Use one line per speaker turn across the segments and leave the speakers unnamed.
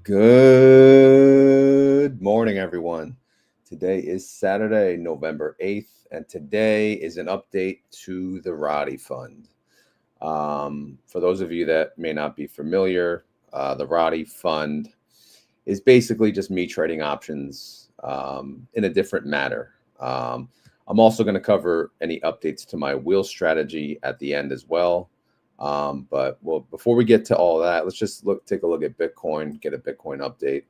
Good morning, everyone. Today is Saturday, November 8th, and today is an update to the RODY fund. For those of you that may not be familiar, the RODY fund is basically just me trading options in a different manner. I'm also going to cover any updates to my wheel strategy at the end as well. But before we get to all that, let's just take a look at Bitcoin, get a Bitcoin update.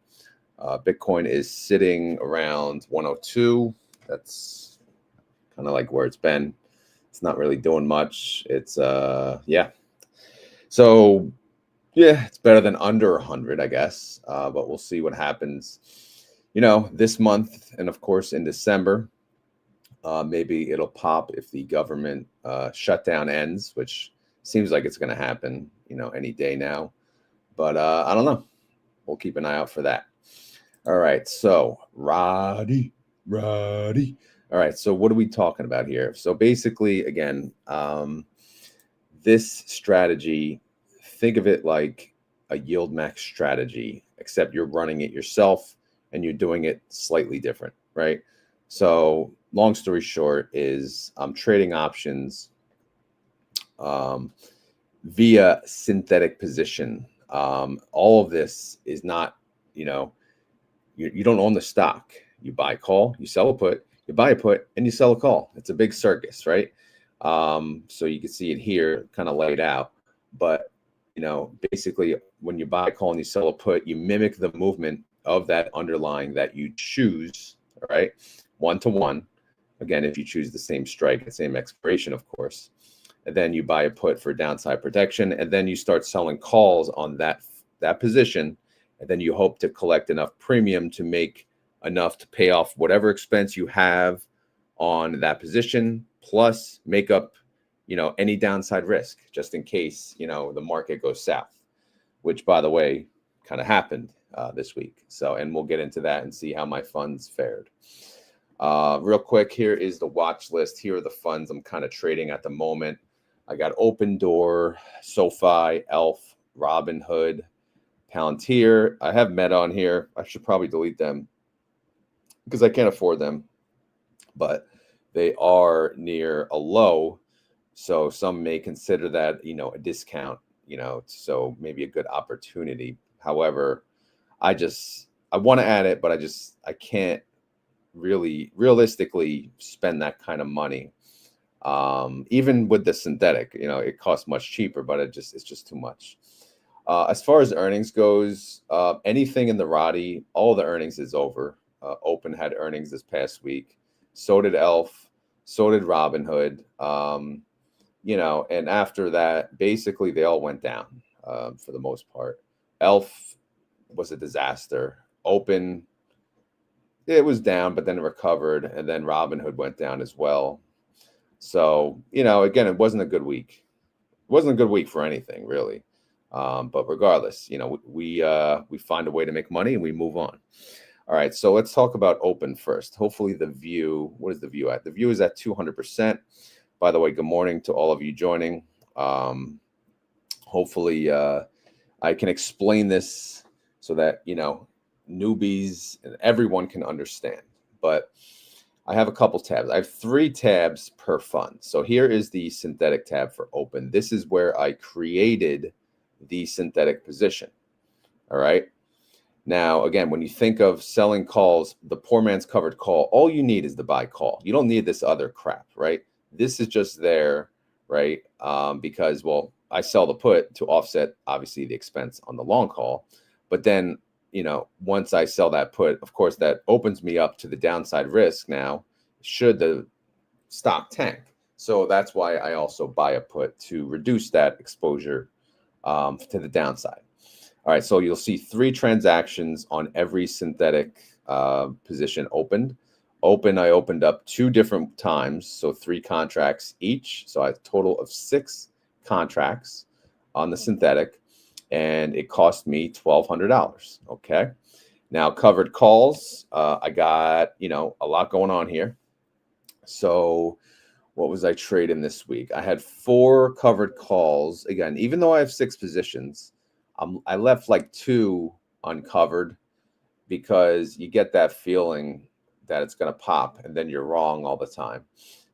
Bitcoin is sitting around 102. That's kind of like where it's been. It's not really doing much. It's yeah. So yeah, it's better than under 100, I guess. But we'll see what happens. This month, and of course in December, maybe it'll pop if the government shutdown ends, which seems like it's going to happen, any day now. But I don't know. We'll keep an eye out for that. All right. So RODY. All right. So what are we talking about here? So basically, again, this strategy, think of it like a YieldMax strategy, except you're running it yourself and you're doing it slightly different, right? So long story short is I'm trading options via synthetic position. All of this is not, you don't own the stock. You buy a call, you sell a put, you buy a put, and you sell a call. It's a big circus, right? So you can see it here kind of laid out. But, basically when you buy a call and you sell a put, you mimic the movement of that underlying that you choose, all right? 1-to-1. Again, if you choose the same strike, the same expiration, of course. And then you buy a put for downside protection, and then you start selling calls on that position, and then you hope to collect enough premium to make enough to pay off whatever expense you have on that position, plus make up, any downside risk, just in case, the market goes south, which, by the way, kind of happened this week. So, and we'll get into that and see how my funds fared. Real quick, here is the watch list. Here are the funds I'm kind of trading at the moment. I got Open Door, SOFI, ELF, Robinhood, Palantir. I have Meta on here. I should probably delete them because I can't afford them, but they are near a low. So some may consider that, a discount, so maybe a good opportunity. However, I want to add it, but I can't really realistically spend that kind of money. Even with the synthetic, it costs much cheaper, but it's just too much. As far as earnings goes, anything in the RODY, all the earnings is over. Open had earnings this past week. So did ELF. So did Robinhood. And after that, basically they all went down for the most part. ELF was a disaster. Open, it was down, but then it recovered, and then Robinhood went down as well. So, again, it wasn't a good week. It wasn't a good week for anything, really. But regardless, we find a way to make money and we move on. All right, so let's talk about Open first. Hopefully the view, what is the view at? The view is at 200%. By the way, good morning to all of you joining. Hopefully I can explain this so that, newbies and everyone can understand. But I have a couple tabs. I have 3 tabs per fund. So here is the synthetic tab for Open. This is where I created the synthetic position. All right. Now, again, when you think of selling calls, the poor man's covered call, all you need is the buy call. You don't need this other crap, right? This is just there, right? Because, well, I sell the put to offset, obviously, the expense on the long call. But then, once I sell that put, of course, that opens me up to the downside risk now, should the stock tank. So that's why I also buy a put to reduce that exposure to the downside. All right, so you'll see 3 transactions on every synthetic position opened. I opened up 2 different times, so 3 contracts each. So I have a total of 6 contracts on the synthetic, and it cost me $1,200. Okay. Now, covered calls, I got, a lot going on here. So what was I trading this week? I had 4 covered calls. Again, even though I have 6 positions, I left like 2 uncovered, because you get that feeling that it's going to pop and then you're wrong all the time.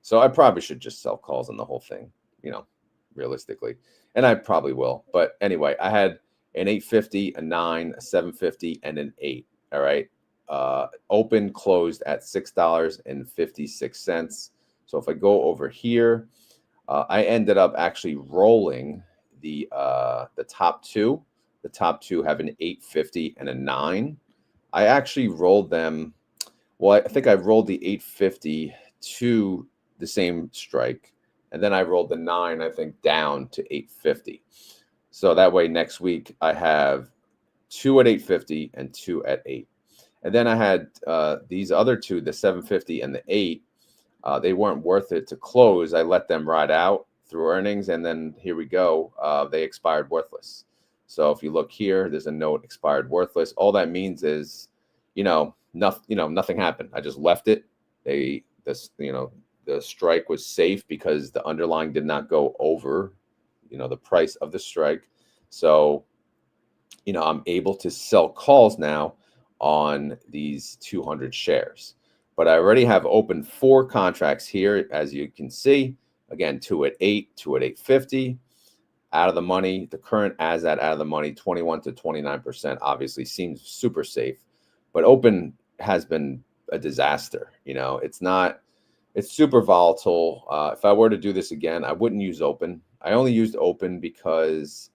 So I probably should just sell calls on the whole thing, realistically. And I probably will. But anyway, I had an 850, a 9, a 750, and an 8. All right. Open closed at $6.56. So if I go over here, I ended up actually rolling the top two. The top two have an 850 and a 9. I actually rolled them. Well, I think I rolled the 850 to the same strike, and then I rolled the 9, I think, down to 850. So that way next week I have 2 at 850 and 2 at 8. And then I had these other two, the 750 and the 8. They weren't worth it to close. I let them ride out through earnings, and then here we go. They expired worthless. So if you look here, there's a note expired worthless. All that means is, nothing happened. I just left it. The strike was safe because the underlying did not go over, the price of the strike. So, I'm able to sell calls now on these 200 shares. But I already have open 4 contracts here, as you can see. Again, 2 at 8, 2 at 850. Out of the money, the current as at out of the money, 21 to 29%, obviously seems super safe. But open has been a disaster. It's super volatile. If I were to do this again, I wouldn't use open. I only used open because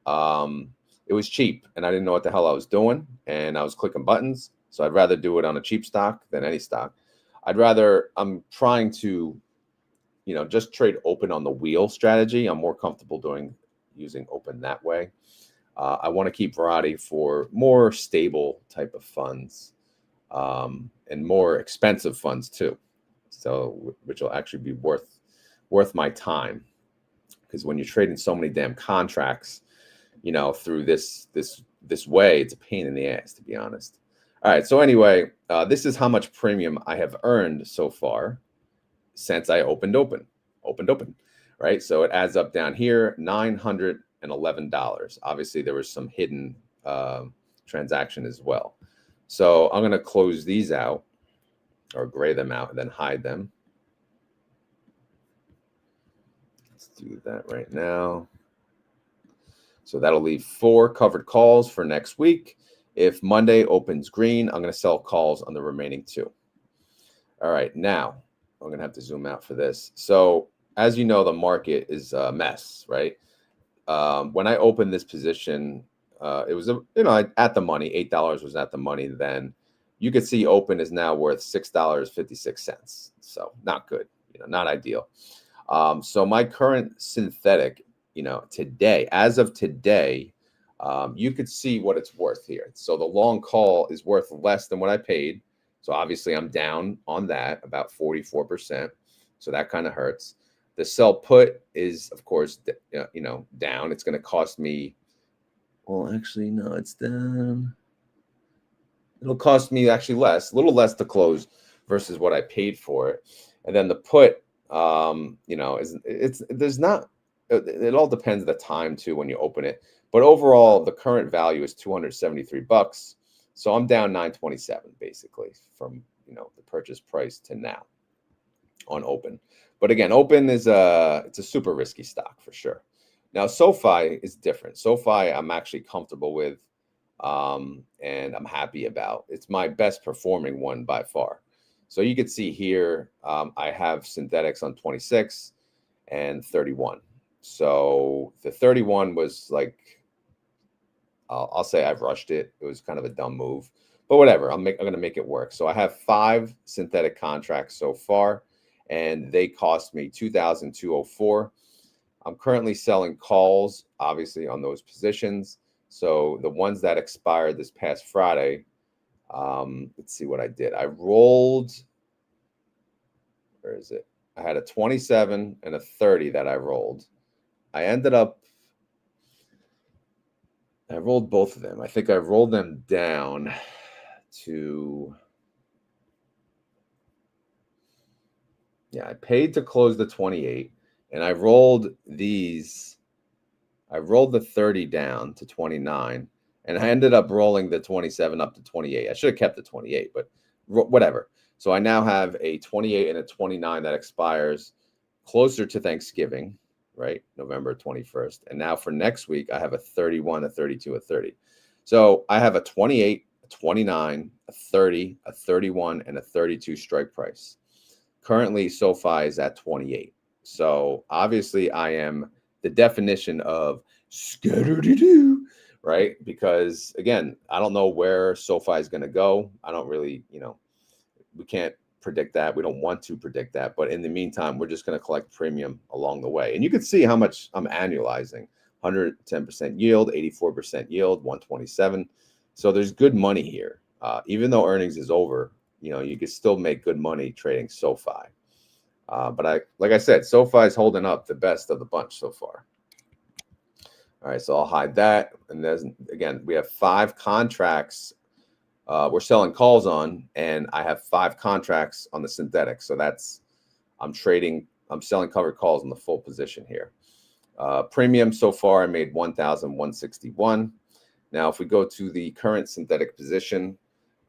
it was cheap and I didn't know what the hell I was doing, and I was clicking buttons. So I'd rather do it on a cheap stock than any stock. I'm trying to, just trade open on the wheel strategy. I'm more comfortable using open that way. I want to keep RODY for more stable type of funds, and more expensive funds too. So, which will actually be worth my time, because when you're trading so many damn contracts, through this way, it's a pain in the ass, to be honest. All right. So anyway, this is how much premium I have earned so far since I opened open, right? So it adds up down here, $911. Obviously, there was some hidden transaction as well. So I'm going to close these out, or gray them out, and then hide them. Let's do that right now. So that'll leave 4 covered calls for next week. If Monday opens green, I'm going to sell calls on the remaining 2. All right, now I'm going to have to zoom out for this. So as you know, the market is a mess, right? When I opened this position, it was at the money. $8 was at the money then. You could see open is now worth $6.56. So not good, not ideal. So my current synthetic, today, as of today, you could see what it's worth here. So the long call is worth less than what I paid. So obviously I'm down on that about 44%. So that kind of hurts. The sell put is, of course, down. It's going to cost me, well, actually, no, it's down. It'll cost me actually a little less to close versus what I paid for it. And then the put, it all depends the time too when you open it. But overall, the current value is $273. So I'm down $927 basically from, the purchase price to now on open. But again, open is it's a super risky stock for sure. Now, SOFI is different. SOFI, I'm actually comfortable with, and I'm happy about. It's my best performing one by far. So you can see here, I have synthetics on 26 and 31. So the 31 was like, I'll say I've rushed it. It was kind of a dumb move, but whatever. I'm going to make it work. So I have 5 synthetic contracts so far, and they cost me $2,204. I'm currently selling calls, obviously, on those positions. So the ones that expired this past Friday, let's see what I did. I rolled, where is it? I had a 27 and a 30 that I rolled. I rolled both of them. I think I rolled them down to, I paid to close the 28, and I rolled the 30 down to 29, And I ended up rolling the 27 up to 28. I should have kept the 28, but whatever. So I now have a 28 and a 29 that expires closer to Thanksgiving, right? November 21st. And now for next week, I have a 31, a 32, a 30. So I have a 28, a 29, a 30, a 31, and a 32 strike price. Currently, SOFI is at 28. So obviously I am the definition of scattered-doo, right? Because again, I don't know where SOFI is going to go. I don't really, we can't predict that. We don't want to predict that. But in the meantime, we're just going to collect premium along the way. And you can see how much I'm annualizing. 110% yield, 84% yield, 127. So there's good money here. Even though earnings is over, you can still make good money trading SOFI. But like I said, SOFI is holding up the best of the bunch so far. All right, so I'll hide that. And there's, again, we have 5 contracts we're selling calls on, and I have 5 contracts on the synthetic. So I'm selling covered calls in the full position here. Premium so far, I made 1,161. Now, if we go to the current synthetic position,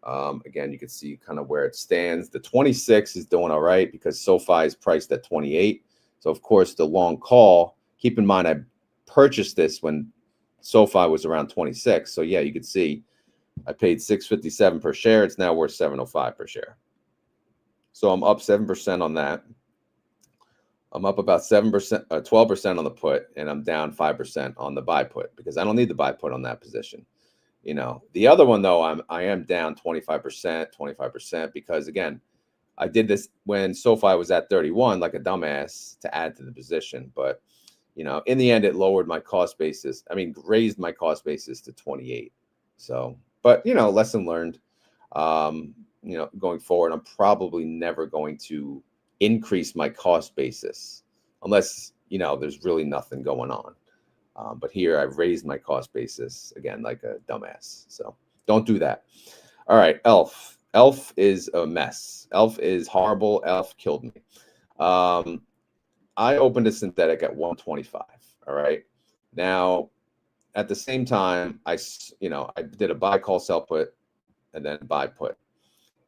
again, you can see kind of where it stands. The 26 is doing all right because SOFI is priced at 28. So, of course, the long call, keep in mind, I purchased this when SOFI was around 26. So, yeah, you can see I paid $6.57 per share. It's now worth $7.05 per share. So I'm up 7% on that. I'm up about 7%, 12% on the put, and I'm down 5% on the buy put because I don't need the buy put on that position. The other one though, I am down 25% because again, I did this when SOFI was at 31 like a dumbass to add to the position, but in the end it lowered my cost basis. I mean, raised my cost basis to 28. So, but lesson learned. Going forward, I'm probably never going to increase my cost basis unless there's really nothing going on. But here I've raised my cost basis again like a dumbass. So don't do that. All right, ELF. ELF is a mess. ELF is horrible. ELF killed me. I opened a synthetic at 125. All right. Now, at the same time, I did a buy, call, sell, put, and then buy, put.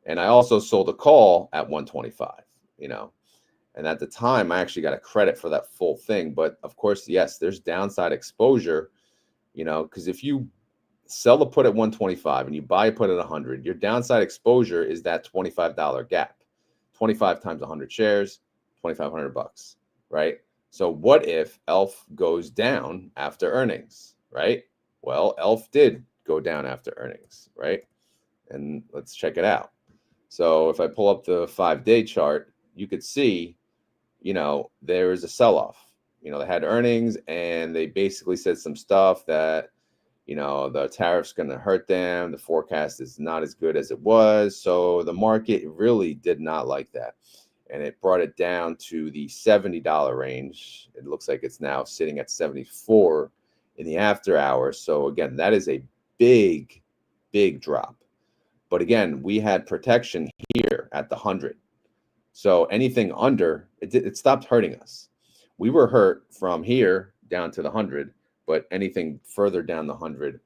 And I also sold a call at 125, and at the time I actually got a credit for that full thing. But of course, yes, there's downside exposure, because if you sell the put at 125 and you buy a put at 100, your downside exposure is that $25 gap. 25 times 100 shares, $2,500, right? So what if ELF goes down after earnings, right? Well, ELF did go down after earnings, right? And let's check it out. So if I pull up the 5-day chart, you could see, there is a sell-off. They had earnings and they basically said some stuff that, the tariff's going to hurt them. The forecast is not as good as it was. So the market really did not like that. And it brought it down to the $70 range. It looks like it's now sitting at 74 in the after hours. So again, that is a big, big drop. But again, we had protection here at the 100. So anything under, it stopped hurting us. We were hurt from here down to the 100, but anything further down the 100,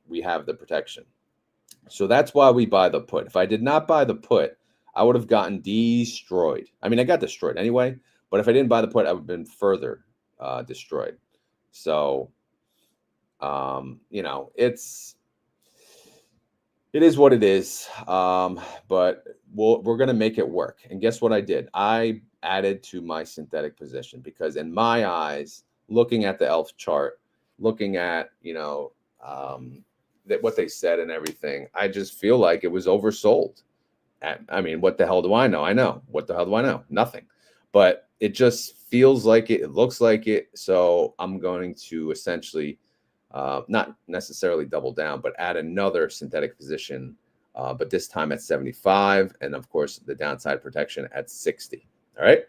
we have the protection. So that's why we buy the put. If I did not buy the put, I would have gotten destroyed. I mean, I got destroyed anyway, but if I didn't buy the put, I would have been further destroyed. So, it is what it is, but we're going to make it work. And guess what I did? I added to my synthetic position because in my eyes, looking at the ELF chart, looking at, what they said and everything, I just feel like it was oversold. I mean, what the hell do I know? I know. What the hell do I know? Nothing. But it just feels like it. It looks like it. So I'm going to essentially not necessarily double down, but add another synthetic position, but this time at 75. And of course, the downside protection at 60. All right.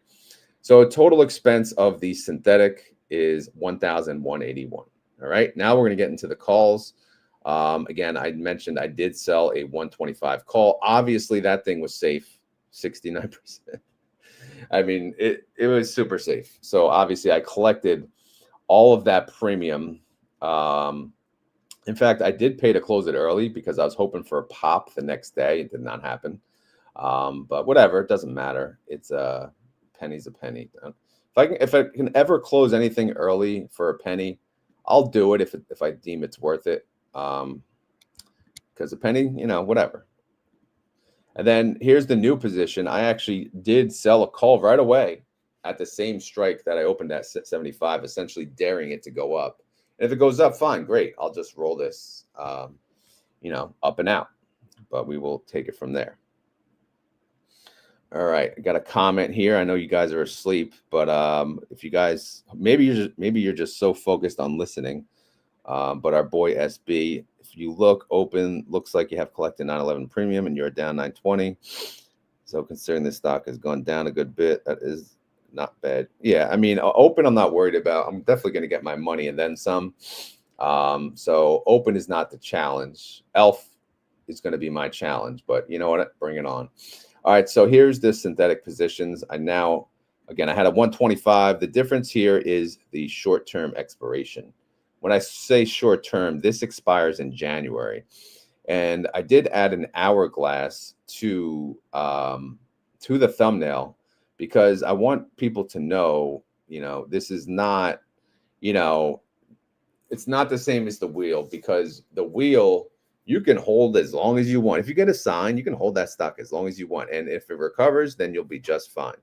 So total expense of the synthetic is 1,181. All right. Now we're going to get into the calls. Again, I mentioned I did sell a 125 call. Obviously, that thing was safe, 69%. I mean, it was super safe. So obviously, I collected all of that premium In fact, I did pay to close it early because I was hoping for a pop the next day. It did not happen. But whatever, it doesn't matter. It's a penny's a penny. If I can ever close anything early for a penny, I'll do it if I deem it's worth it. Because a penny, whatever. And then here's the new position. I actually did sell a call right away at the same strike that I opened at 75, essentially daring it to go up. And if it goes up, fine, great. I'll just roll this, up and out. But we will take it from there. All right, I got a comment here. I know you guys are asleep, but if you guys maybe you're just so focused on listening. But our boy SB, if you look open, looks like you have collected 911 premium and you're down 920. So considering this stock has gone down a good bit, that is not bad. Yeah, I mean, open I'm not worried about. I'm definitely going to get my money and then some. So open is not the challenge. ELF is going to be my challenge, but you know what? Bring it on. All right, so here's the synthetic positions. Again, I had a 125. The difference here is the short-term expiration. When I say short-term, this expires in January. And I did add an hourglass to the thumbnail because I want people to know, this is not, it's not the same as the wheel, because the wheel, you can hold as long as you want. If you get a sign, you can hold that stock as long as you want. And if it recovers, then you'll be just fine.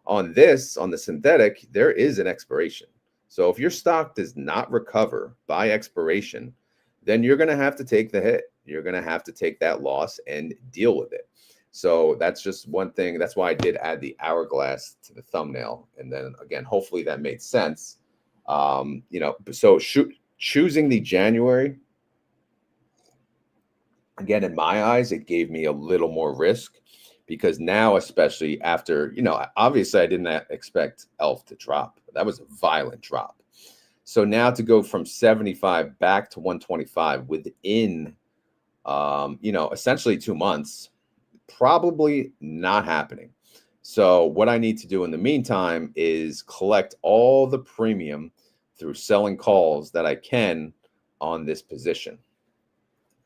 On the synthetic, there is an expiration. So if your stock does not recover by expiration, then you're going to have to take the hit. You're going to have to take that loss and deal with it. So that's just one thing. That's why I did add the hourglass to the thumbnail. And then again, hopefully that made sense. So choosing the January, again, in my eyes, it gave me a little more risk, because now, especially after, obviously I didn't expect ELF to drop. That was a violent drop. So now to go from 75 back to 125 within, essentially 2 months, probably not happening. So what I need to do in the meantime is collect all the premium through selling calls that I can on this position.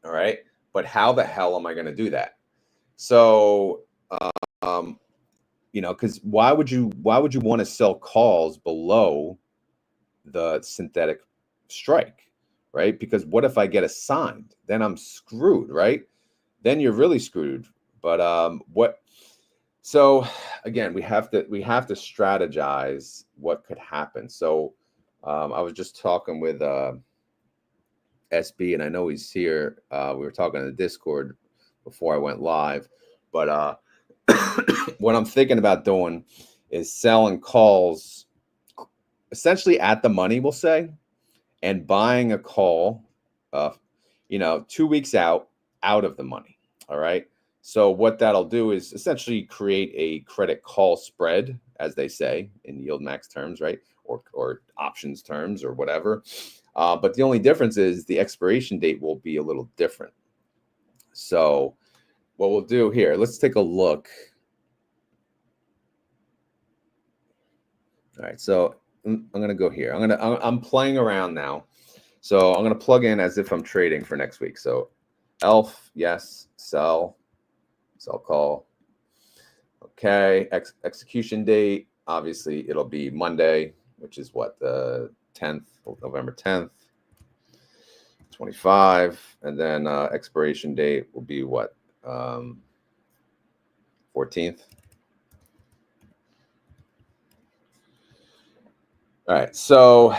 All right. But how the hell am I going to do that? So, because why would you want to sell calls below the synthetic strike, right? Because what if I get assigned? Then I'm screwed, right? Then you're really screwed. But so again, we have to strategize what could happen. So I was just talking with SB, and I know he's here. We were talking in the Discord before I went live, but what I'm thinking about doing is selling calls essentially at the money, we'll say, and buying a call, 2 weeks out of the money. All right. So what that'll do is essentially create a credit call spread, as they say in YieldMax terms, right? Or options terms or whatever. But the only difference is the expiration date will be a little different. So what we'll do here, let's take a look. All right, so I'm going to go here. I'm playing around now. So I'm going to plug in as if I'm trading for next week. So ELF, yes, sell call. Okay, execution date, obviously it'll be Monday, which is what, the 10th, November 10th. 25, and then expiration date will be what, 14th. All right, so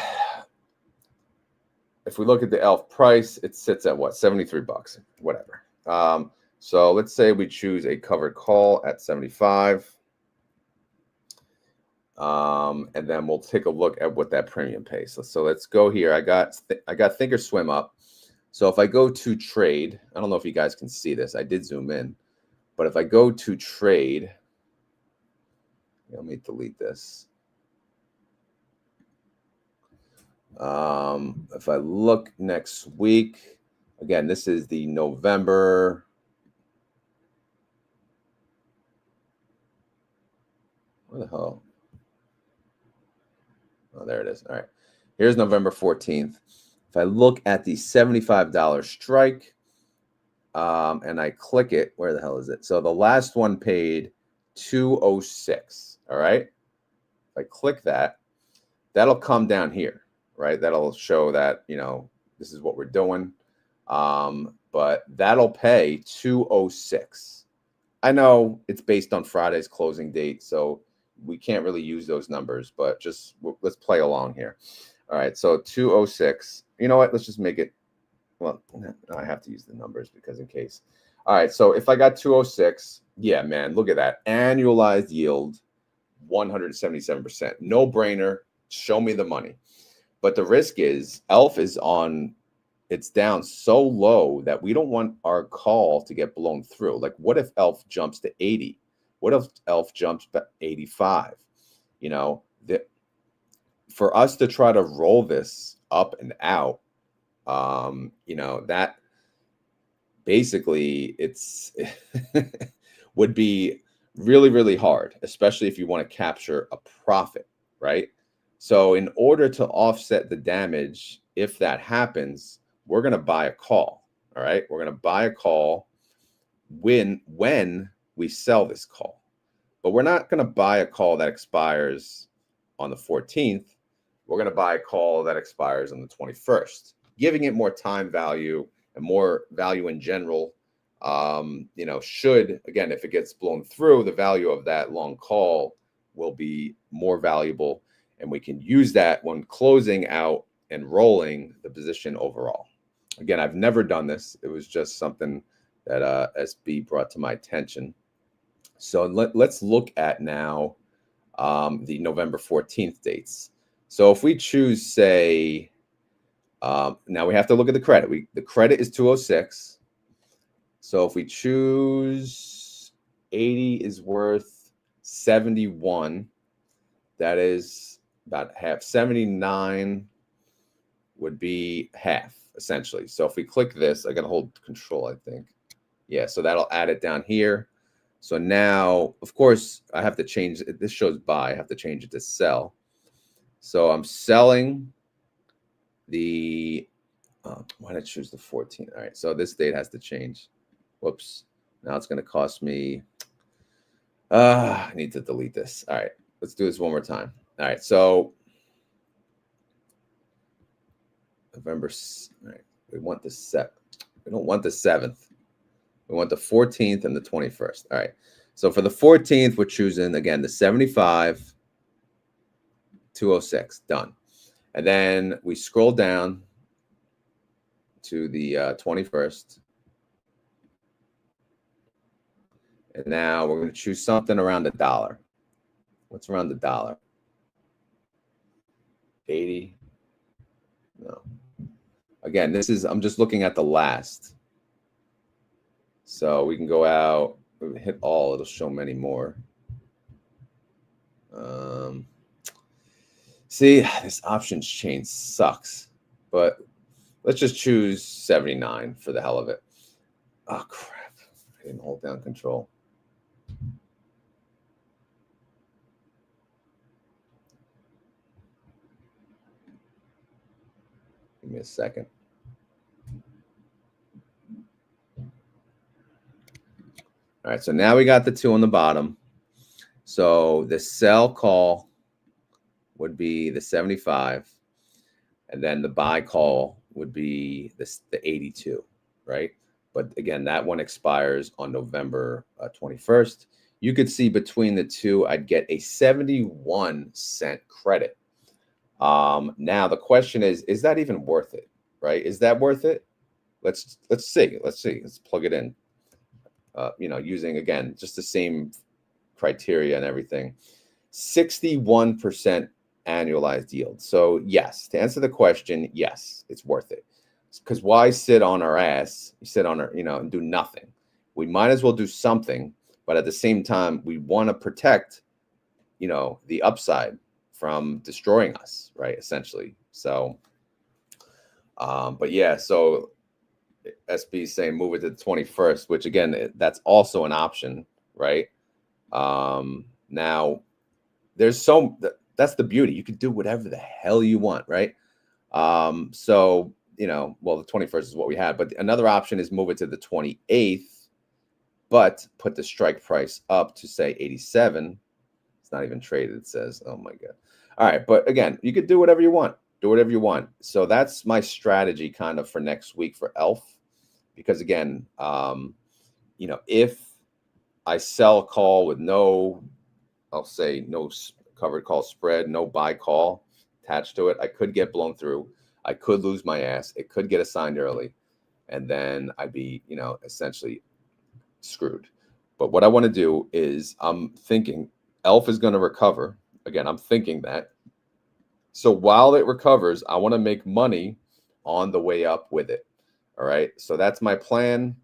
if we look at the ELF price, it sits at what, 73 bucks, whatever. So let's say we choose a covered call at 75, and then we'll take a look at what that premium pays. So let's go here. I got Thinkorswim up. So if I go to trade, I don't know if you guys can see this. I did zoom in, but if I go to trade, let me delete this. If I look next week, again, this is the November. Where the hell? Oh, there it is. All right. Here's November 14th. if I look at the $75 strike, and I click it, where the hell is it? So the last one paid 206. All right. If I click that, that'll come down here, right? That'll show that, you know, this is what we're doing. But that'll pay 206. I know it's based on Friday's closing date, so we can't really use those numbers, but just let's play along here. All right, so 206. You know what? Let's just make it, well, I have to use the numbers because in case. All right, so if I got 206, yeah, man, look at that. Annualized yield, 177%. No brainer. Show me the money. But the risk is ELF is on, it's down so low that we don't want our call to get blown through. Like, what if ELF jumps to 80? What if ELF jumps to 85? You know, for us to try to roll this up and out, you know, that basically it's would be really, really hard, especially if you want to capture a profit, right? So in order to offset the damage, if that happens, we're going to buy a call. All right. We're going to buy a call when we sell this call, but we're not going to buy a call that expires on the 14th. We're going to buy a call that expires on the 21st, giving it more time value and more value in general. You know, should, again, if it gets blown through, the value of that long call will be more valuable, and we can use that when closing out and rolling the position overall. Again, I've never done this. It was just something that SB brought to my attention. So let's look at now the November 14th dates. So if we choose, say, now we have to look at the credit. The credit is 206. So if we choose 80 is worth 71, that is about half. 79 would be half, essentially. So if we click this, I got to hold control, I think. Yeah, so that'll add it down here. So now, of course, I have to change it. This shows buy. I have to change it to sell. So I'm selling the, why did I choose the 14th? All right, so this date has to change. Whoops. Now it's going to cost me, I need to delete this. All right, let's do this one more time. All right, so November, all right, we want the 7th. We don't want the 7th. We want the 14th and the 21st. All right, so for the 14th, we're choosing, again, the 75, 206, done. And then we scroll down to the 21st. And now we're going to choose something around $1. What's around $1? 80. No. Again, this is, I'm just looking at the last. So we can go out, hit all, it'll show many more. See, this options chain sucks, but let's just choose 79 for the hell of it. Oh, crap. I didn't hold down control. Give me a second. All right, so now we got the 2 on the bottom. So the sell call would be the 75, and then the buy call would be the 82, right? But again, that one expires on November 21st. You could see between the two, I'd get a 71-cent credit. Now the question is that even worth it, right? Is that worth it? Let's see. Let's plug it in. You know, using, again, just the same criteria and everything. 61% annualized yield. So yes, to answer the question, yes, it's worth it. Because why sit on our ass? You sit on our, you know, and do nothing. We might as well do something, but at the same time, we want to protect, you know, the upside from destroying us, right? Essentially. So, but yeah, so SB is saying move it to the 21st, which again, that's also an option, right? Now there's that's the beauty. You can do whatever the hell you want, right? So you know, well, the 21st is what we had, but another option is move it to the 28th, but put the strike price up to say 87. It's not even traded, it says. Oh my God. All right. But again, you could do whatever you want. Do whatever you want. So that's my strategy kind of for next week for ELF. Because again, you know, if I sell a call with no, I'll say no covered call spread, no buy call attached to it, I could get blown through. I could lose my ass. It could get assigned early. And then I'd be, you know, essentially screwed. But what I want to do is I'm thinking ELF is going to recover. Again, I'm thinking that. So while it recovers, I want to make money on the way up with it. All right. So that's my plan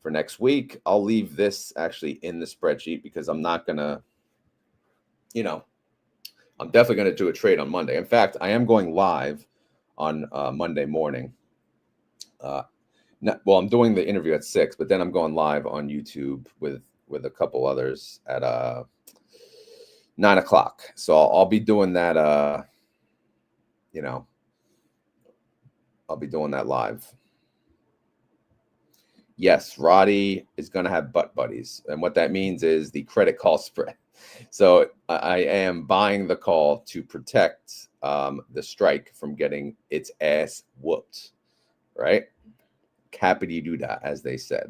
for next week. I'll leave this actually in the spreadsheet because I'm not going to, you know, I'm definitely going to do a trade on Monday. In fact, I am going live on Monday morning. Well, I'm doing the interview at 6, but then I'm going live on YouTube with a couple others at 9 o'clock. So I'll be doing that. You know, I'll be doing that live. Yes, RODY is going to have butt buddies. And what that means is the credit call spread. So I am buying the call to protect the strike from getting its ass whooped, right? Capity duda, as they say.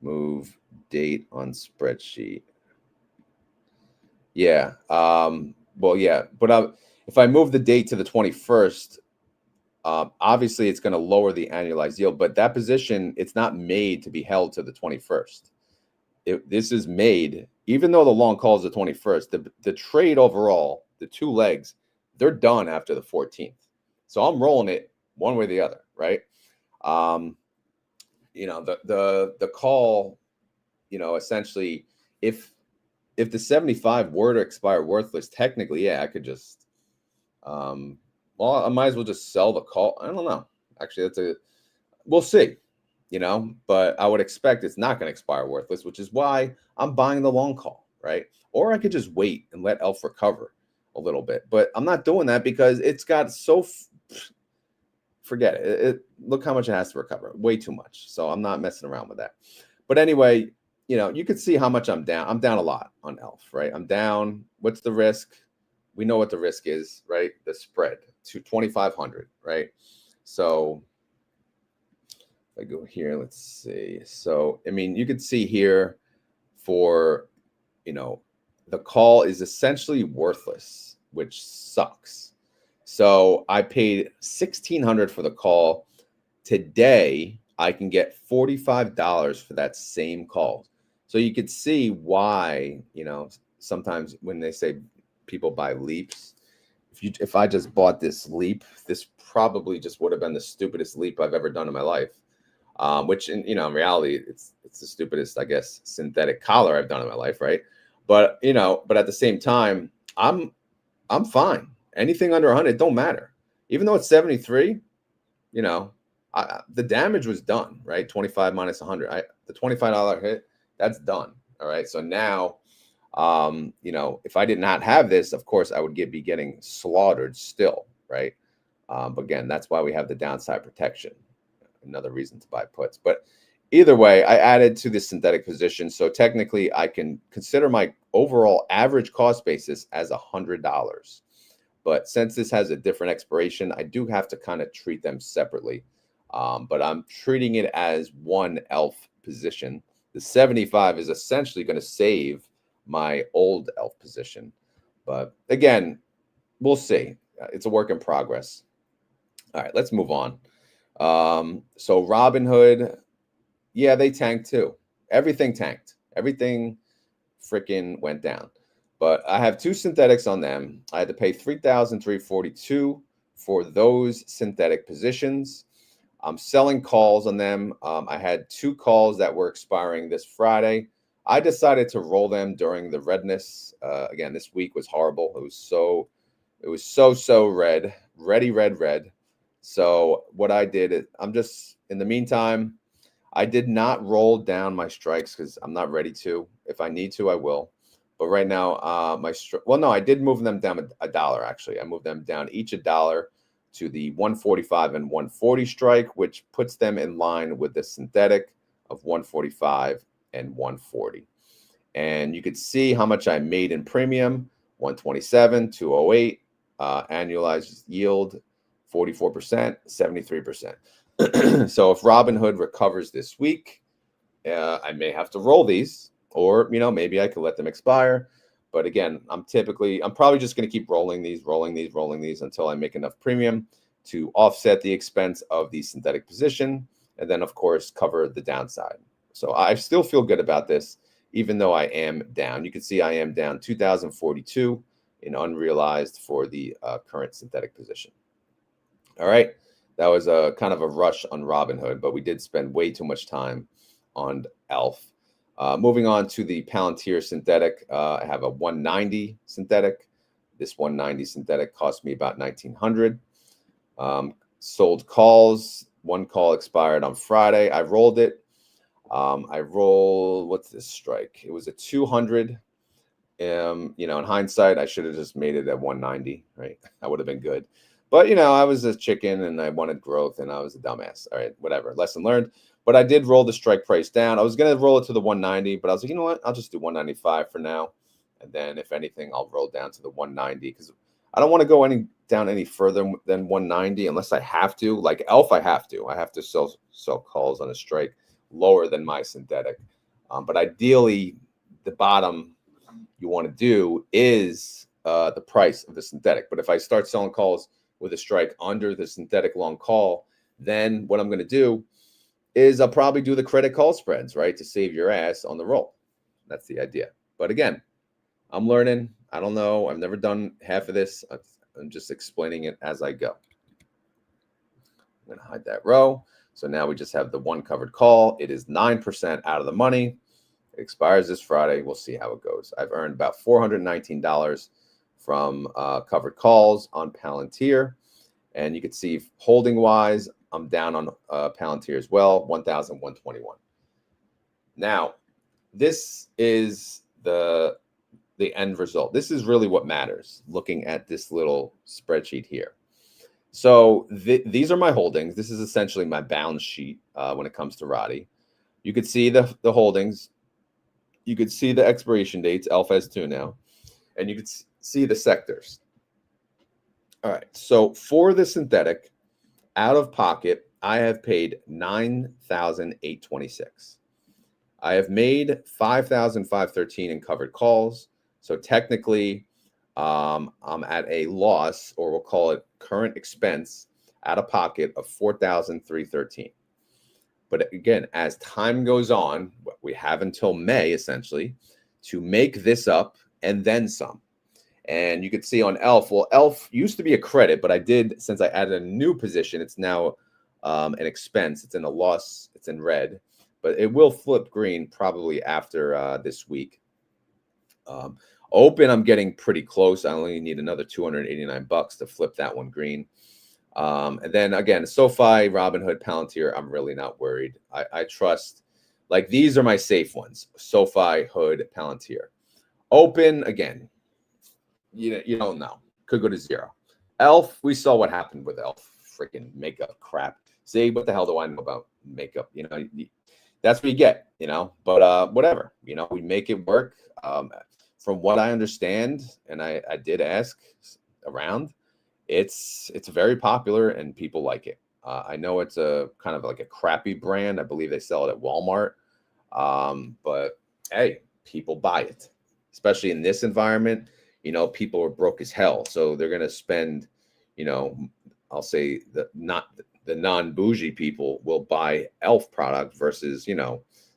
Move date on spreadsheet. Yeah. Well, yeah. But if I move the date to the 21st, obviously it's going to lower the annualized yield. But that position, it's not made to be held to the 21st. This is made, even though the long call is the 21st, the trade overall, the two legs, they're done after the 14th. So I'm rolling it one way or the other, right? You know, the call, you know, essentially, if the 75 were to expire worthless, technically, yeah, I could just, well, I might as well just sell the call. I don't know. Actually, we'll see, you know, but I would expect it's not going to expire worthless, which is why I'm buying the long call, right? Or I could just wait and let ELF recover a little bit, but I'm not doing that because it's got so, forget it. Look how much it has to recover, way too much. So I'm not messing around with that. But anyway, you know, you could see how much I'm down. I'm down a lot on ELF, right? I'm down. What's the risk? We know what the risk is, right? The spread to 2,500, right? So if I go here, let's see. So, I mean, you could see here for, you know, the call is essentially worthless, which sucks. So I paid $1,600 for the call. Today, I can get $45 for that same call. So you could see why, you know, sometimes when they say people buy leaps, if I just bought this leap, this probably just would have been the stupidest leap I've ever done in my life. Which, in reality, it's the stupidest, I guess, synthetic collar I've done in my life, right? But but at the same time, I'm fine. Anything under 100 don't matter. Even though it's 73, the damage was done, right? 25 minus 100. The $25 hit, that's done. All right. So now, if I did not have this, of course, I would be getting slaughtered still, right? But again, that's why we have the downside protection. Another reason to buy puts. But either way, I added to this synthetic position. So technically, I can consider my overall average cost basis as $100. But since this has a different expiration, I do have to kind of treat them separately. But I'm treating it as one ELF position. The 75 is essentially going to save my old ELF position. But again, we'll see. It's a work in progress. All right, let's move on. So Robinhood, yeah, they tanked too. Everything tanked. Everything freaking went down. But I have two synthetics on them. I had to pay $3,342 for those synthetic positions. I'm selling calls on them. I had two calls that were expiring this Friday. I decided to roll them during the redness. Again, this week was horrible. It was so red. So what I did is in the meantime, I did not roll down my strikes because I'm not ready to. If I need to, I will. But right now, I did move them down $1, actually. I moved them down each $1 to the 145 and 140 strike, which puts them in line with the synthetic of 145 and 140. And you could see how much I made in premium: 127, 208, annualized yield 44%, 73%. So if Robinhood recovers this week, I may have to roll these, or maybe I could let them expire. But again, I'm probably just going to keep rolling these until I make enough premium to offset the expense of the synthetic position, and then of course cover the downside. So I still feel good about this, even though I am down. You can see I am down 2,042 in unrealized for the current synthetic position. All right, that was a kind of a rush on Robinhood, but we did spend way too much time on ELF. Moving on to the Palantir synthetic, I have a 190 synthetic. This 190 synthetic cost me about 1,900. Sold calls. One call expired on Friday. I rolled it. I rolled, what's this strike? It was a 200. In hindsight, I should have just made it at 190, right? That would have been good. But, I was a chicken and I wanted growth and I was a dumbass. All right, whatever. Lesson learned. But I did roll the strike price down. I was going to roll it to the 190, but I was like, you know what? I'll just do 195 for now. And then if anything, I'll roll down to the 190 because I don't want to go down any further than 190 unless I have to. Like ELF, I have to. I have to sell calls on a strike lower than my synthetic. But ideally, the bottom you want to do is the price of the synthetic. But if I start selling calls with a strike under the synthetic long call, then what I'm going to do is I'll probably do the credit call spreads, right, to save your ass on the roll. That's the idea. But again, I'm learning. I don't know. I've never done half of this. I'm just explaining it as I go. I'm going to hide that row. So now we just have the one covered call. It is 9% out of the money. It expires this Friday. We'll see how it goes. I've earned about $419 from covered calls on Palantir. And you can see holding wise, I'm down on Palantir as well, 1,121. Now, this is the end result. This is really what matters, looking at this little spreadsheet here. So these are my holdings. This is essentially my balance sheet when it comes to RODY. You could see the holdings. You could see the expiration dates, ELF has 2 now. And you could see the sectors. All right, so for the synthetic, out of pocket, I have paid $9,826. I have made $5,513 in covered calls. So technically, I'm at a loss, or we'll call it current expense, out of pocket of $4,313. But again, as time goes on, we have until May essentially to make this up and then some. And you could see on ELF, well, ELF used to be a credit, but since I added a new position, it's now an expense. It's in a loss. It's in red, but it will flip green probably after this week. Open, I'm getting pretty close. I only need another $289 to flip that one green. And then again, SOFI, Robinhood, Palantir, I'm really not worried. I trust, like, these are my safe ones: SOFI, Hood, Palantir. Open, again, you don't know. Could go to 0. ELF, we saw what happened with ELF. Freaking makeup crap. See, what the hell do I know about makeup? That's what you get, But whatever, we make it work. From what I understand, and I did ask around, it's very popular and people like it. I know it's a kind of like a crappy brand. I believe they sell it at Walmart. But hey, people buy it, especially in this environment. People are broke as hell, so they're gonna spend. I'll say the non-bougie people will buy ELF product versus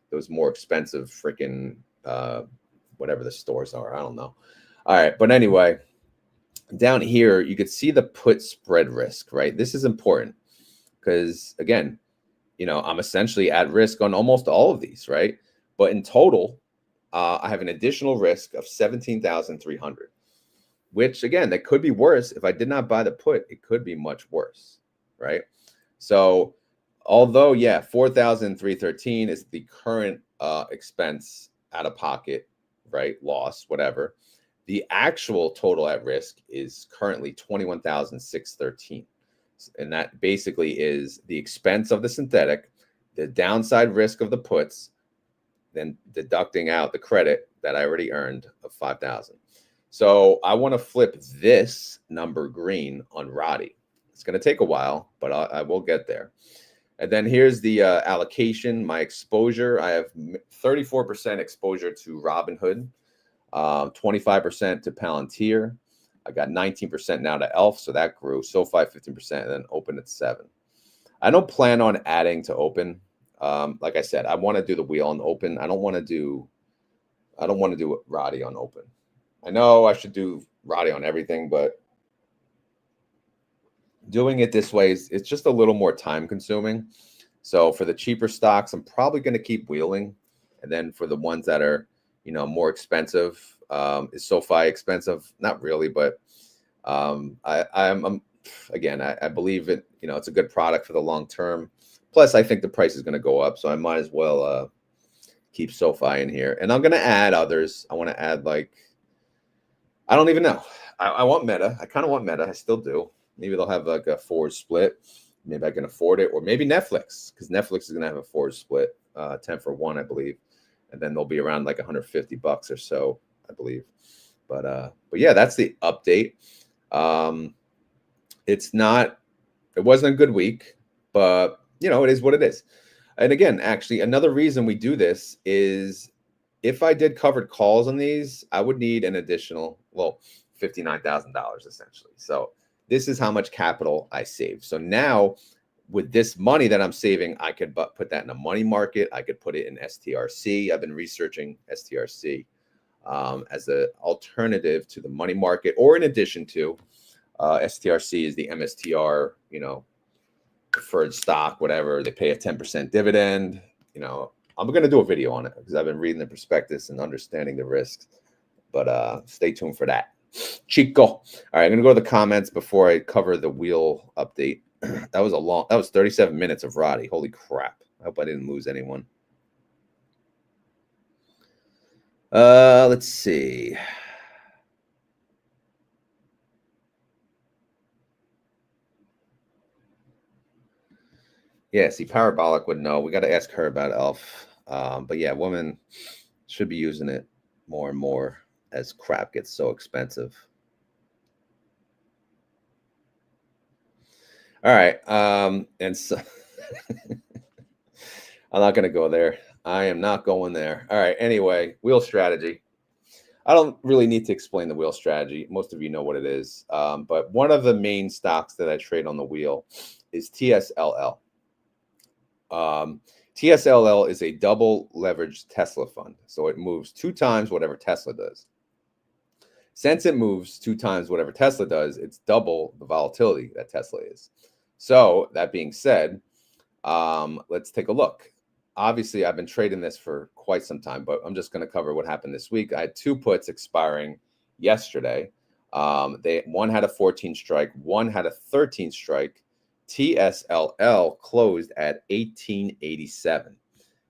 those more expensive freaking whatever the stores are. I don't know. All right, but anyway, down here you could see the put spread risk, right? This is important because again, I'm essentially at risk on almost all of these, right? But in total, I have an additional risk of 17,300, which again, that could be worse. If I did not buy the put, it could be much worse, right? So although, yeah, 4,313 is the current expense out of pocket, right? Loss, whatever. The actual total at risk is currently 21,613. And that basically is the expense of the synthetic, the downside risk of the puts, then deducting out the credit that I already earned of 5,000. So I want to flip this number green on RODY. It's going to take a while, but I will get there. And then here's the allocation, my exposure. I have 34% exposure to Robinhood, 25% to Palantir. I got 19% now to ELF, so that grew. SOFI 15%, and then Open at 7. I don't plan on adding to Open. Like I said, I want to do the wheel on Open. I don't want to do RODY on Open. I know I should do RODY on everything, but doing it this way it's just a little more time consuming. So for the cheaper stocks, I'm probably going to keep wheeling. And then for the ones that are, more expensive, is SOFI expensive? Not really, but I'm again, I believe it, it's a good product for the long term. Plus, I think the price is going to go up, so I might as well keep SOFI in here. And I'm going to add others. I want to add, like, I don't even know. I want Meta. I kind of want Meta. I still do. Maybe they'll have like a forward split. Maybe I can afford it. Or maybe Netflix, because Netflix is going to have a forward split, 10 for 1, I believe. And then they'll be around like $150 or so, I believe. But yeah, that's the update. It wasn't a good week, but it is what it is. And again, actually, another reason we do this is if I did covered calls on these, I would need an additional, $59,000 essentially. So this is how much capital I saved. So now with this money that I'm saving, I could put that in a money market. I could put it in STRC. I've been researching STRC as an alternative to the money market, or in addition to STRC is the MSTR, preferred stock, whatever. They pay a 10% dividend. I'm going to do a video on it because I've been reading the prospectus and understanding the risks. But stay tuned for that. Chico. All right, I'm going to go to the comments before I cover the wheel update. That was 37 minutes of RODY. Holy crap. I hope I didn't lose anyone. Let's see. Yeah, see, Parabolic would know. We got to ask her about ELF. But yeah, women should be using it more and more as crap gets so expensive. All right. And so I'm not going to go there. I am not going there. All right. Anyway, wheel strategy. I don't really need to explain the wheel strategy. Most of you know what it is. But one of the main stocks that I trade on the wheel is TSLL. TSLL is a double leveraged Tesla fund. So it moves 2 times whatever Tesla does. Since it moves 2 times whatever Tesla does, it's double the volatility that Tesla is. So that being said, let's take a look. Obviously, I've been trading this for quite some time, but I'm just going to cover what happened this week. I had 2 puts expiring yesterday. One had a 14 strike, one had a 13 strike. TSLL closed at 1887.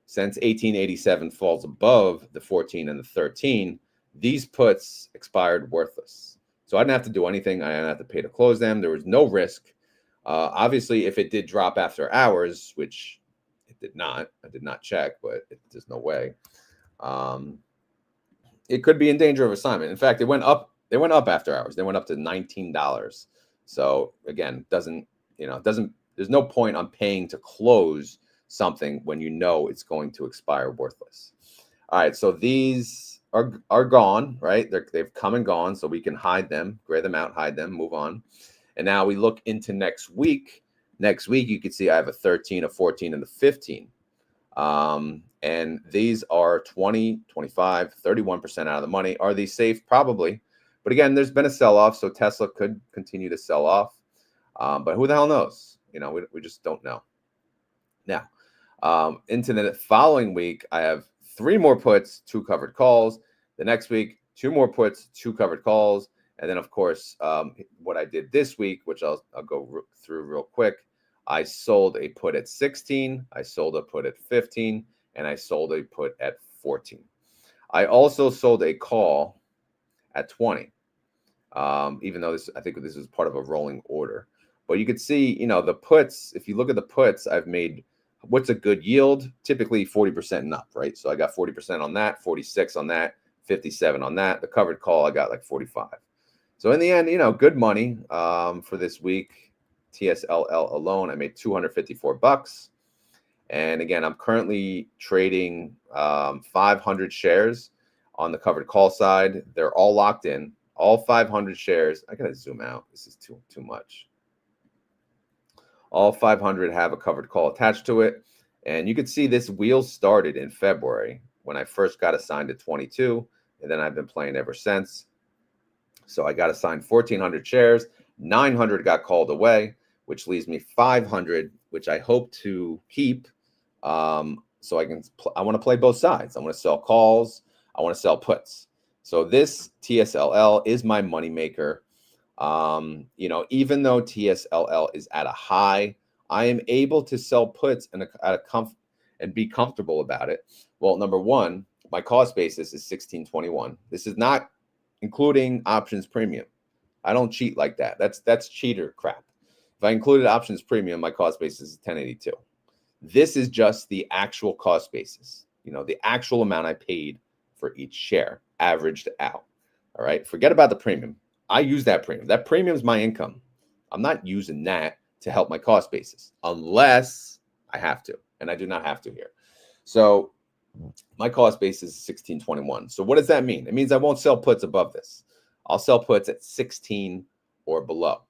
Since 1887 falls above the 14 and the 13, these puts expired worthless. So I didn't have to do anything. I didn't have to pay to close them. There was no risk. Obviously, if it did drop after hours, which it did not, I did not check, but there's no way. It could be in danger of assignment. In fact, it went up. They went up after hours. They went up to $19. So again, there's no point on paying to close something when it's going to expire worthless. All right, so these are gone, right? They've come and gone, so we can hide them, gray them out, hide them, move on. And now we look into next week. Next week, you can see I have a 13, a 14, and a 15. And these are 20, 25, 31% out of the money. Are these safe? Probably. But again, there's been a sell-off, so Tesla could continue to sell off. But who the hell knows? We just don't know. Now, into the following week, I have 3 more puts, 2 covered calls. The next week, 2 more puts, 2 covered calls. And then, of course, what I did this week, which I'll go through real quick, I sold a put at 16, I sold a put at 15, and I sold a put at 14. I also sold a call at 20, even though I think this is part of a rolling order. But you could see, you know, the puts, if you look at the puts, I've made, what's a good yield? Typically 40% and up, right? So I got 40% on that, 46 on that, 57 on that. The covered call, I got like 45. So in the end, you know, good money for this week. TSLL alone, I made 254 bucks. And again, I'm currently trading 500 shares on the covered call side. They're all locked in, all 500 shares. I gotta zoom out. This is too much. All 500 have a covered call attached to it. And you can see this wheel started in February when I first got assigned to 22. And then I've been playing ever since. So I got assigned 1,400 shares. 900 got called away, which leaves me 500, which I hope to keep. So I want to play both sides. I want to sell calls. I want to sell puts. So this TSLL is my moneymaker. You know, even though TSLL is at a high, I am able to sell puts and be comfortable about it. Well, number one, my cost basis is 1621. This is not including options premium. I don't cheat like that. That's cheater crap. If I included options premium, my cost basis is 1082. This is just the actual cost basis, you know, the actual amount I paid for each share averaged out. All right. Forget about the premium. I use that premium. That premium is my income. I'm not using that to help my cost basis unless I have to. And I do not have to here. So my cost basis is 1621. So what does that mean? It means I won't sell puts above this. I'll sell puts at 16 or below.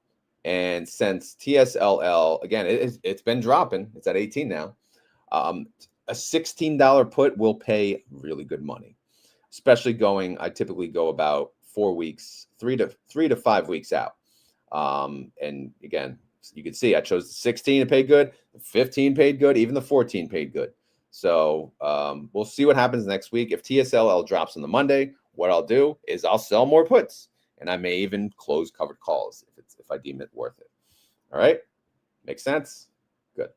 And since TSLL, again, it's been dropping. It's at 18 now. A $16 put will pay really good money, especially I typically go about 4 weeks, 3 to 5 weeks out. And again, you can see I chose the 16 to pay good, the 15 paid good, even the 14 paid good. So we'll see what happens next week. If TSLL drops on the Monday, what I'll do is I'll sell more puts, and I may even close covered calls if I deem it worth it. All right, makes sense. Good.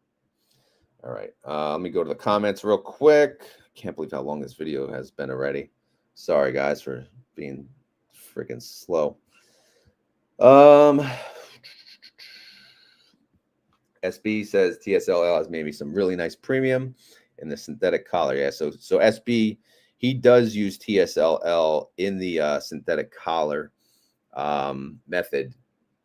All right, let me go to the comments real quick. Can't believe how long this video has been already. Sorry guys for being freaking slow. SB says TSLL has maybe some really nice premium in the synthetic collar. Yeah, so SB, he does use TSLL in the synthetic collar method,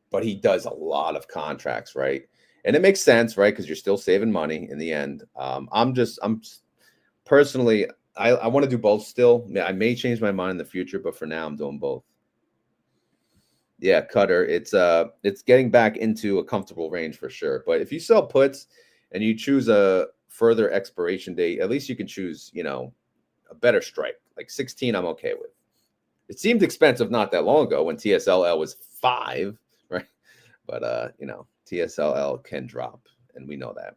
but he does a lot of contracts, right? And it makes sense, right? Because you're still saving money in the end. I'm personally, I want to do both still. I may change my mind in the future, but for now I'm doing both. Yeah, Cutter, it's getting back into a comfortable range for sure. But if you sell puts and you choose a further expiration date, at least you can choose, you know, a better strike. Like 16, I'm okay with. It seemed expensive not that long ago when TSLL was 5, right? But you know, TSLL can drop, and we know that.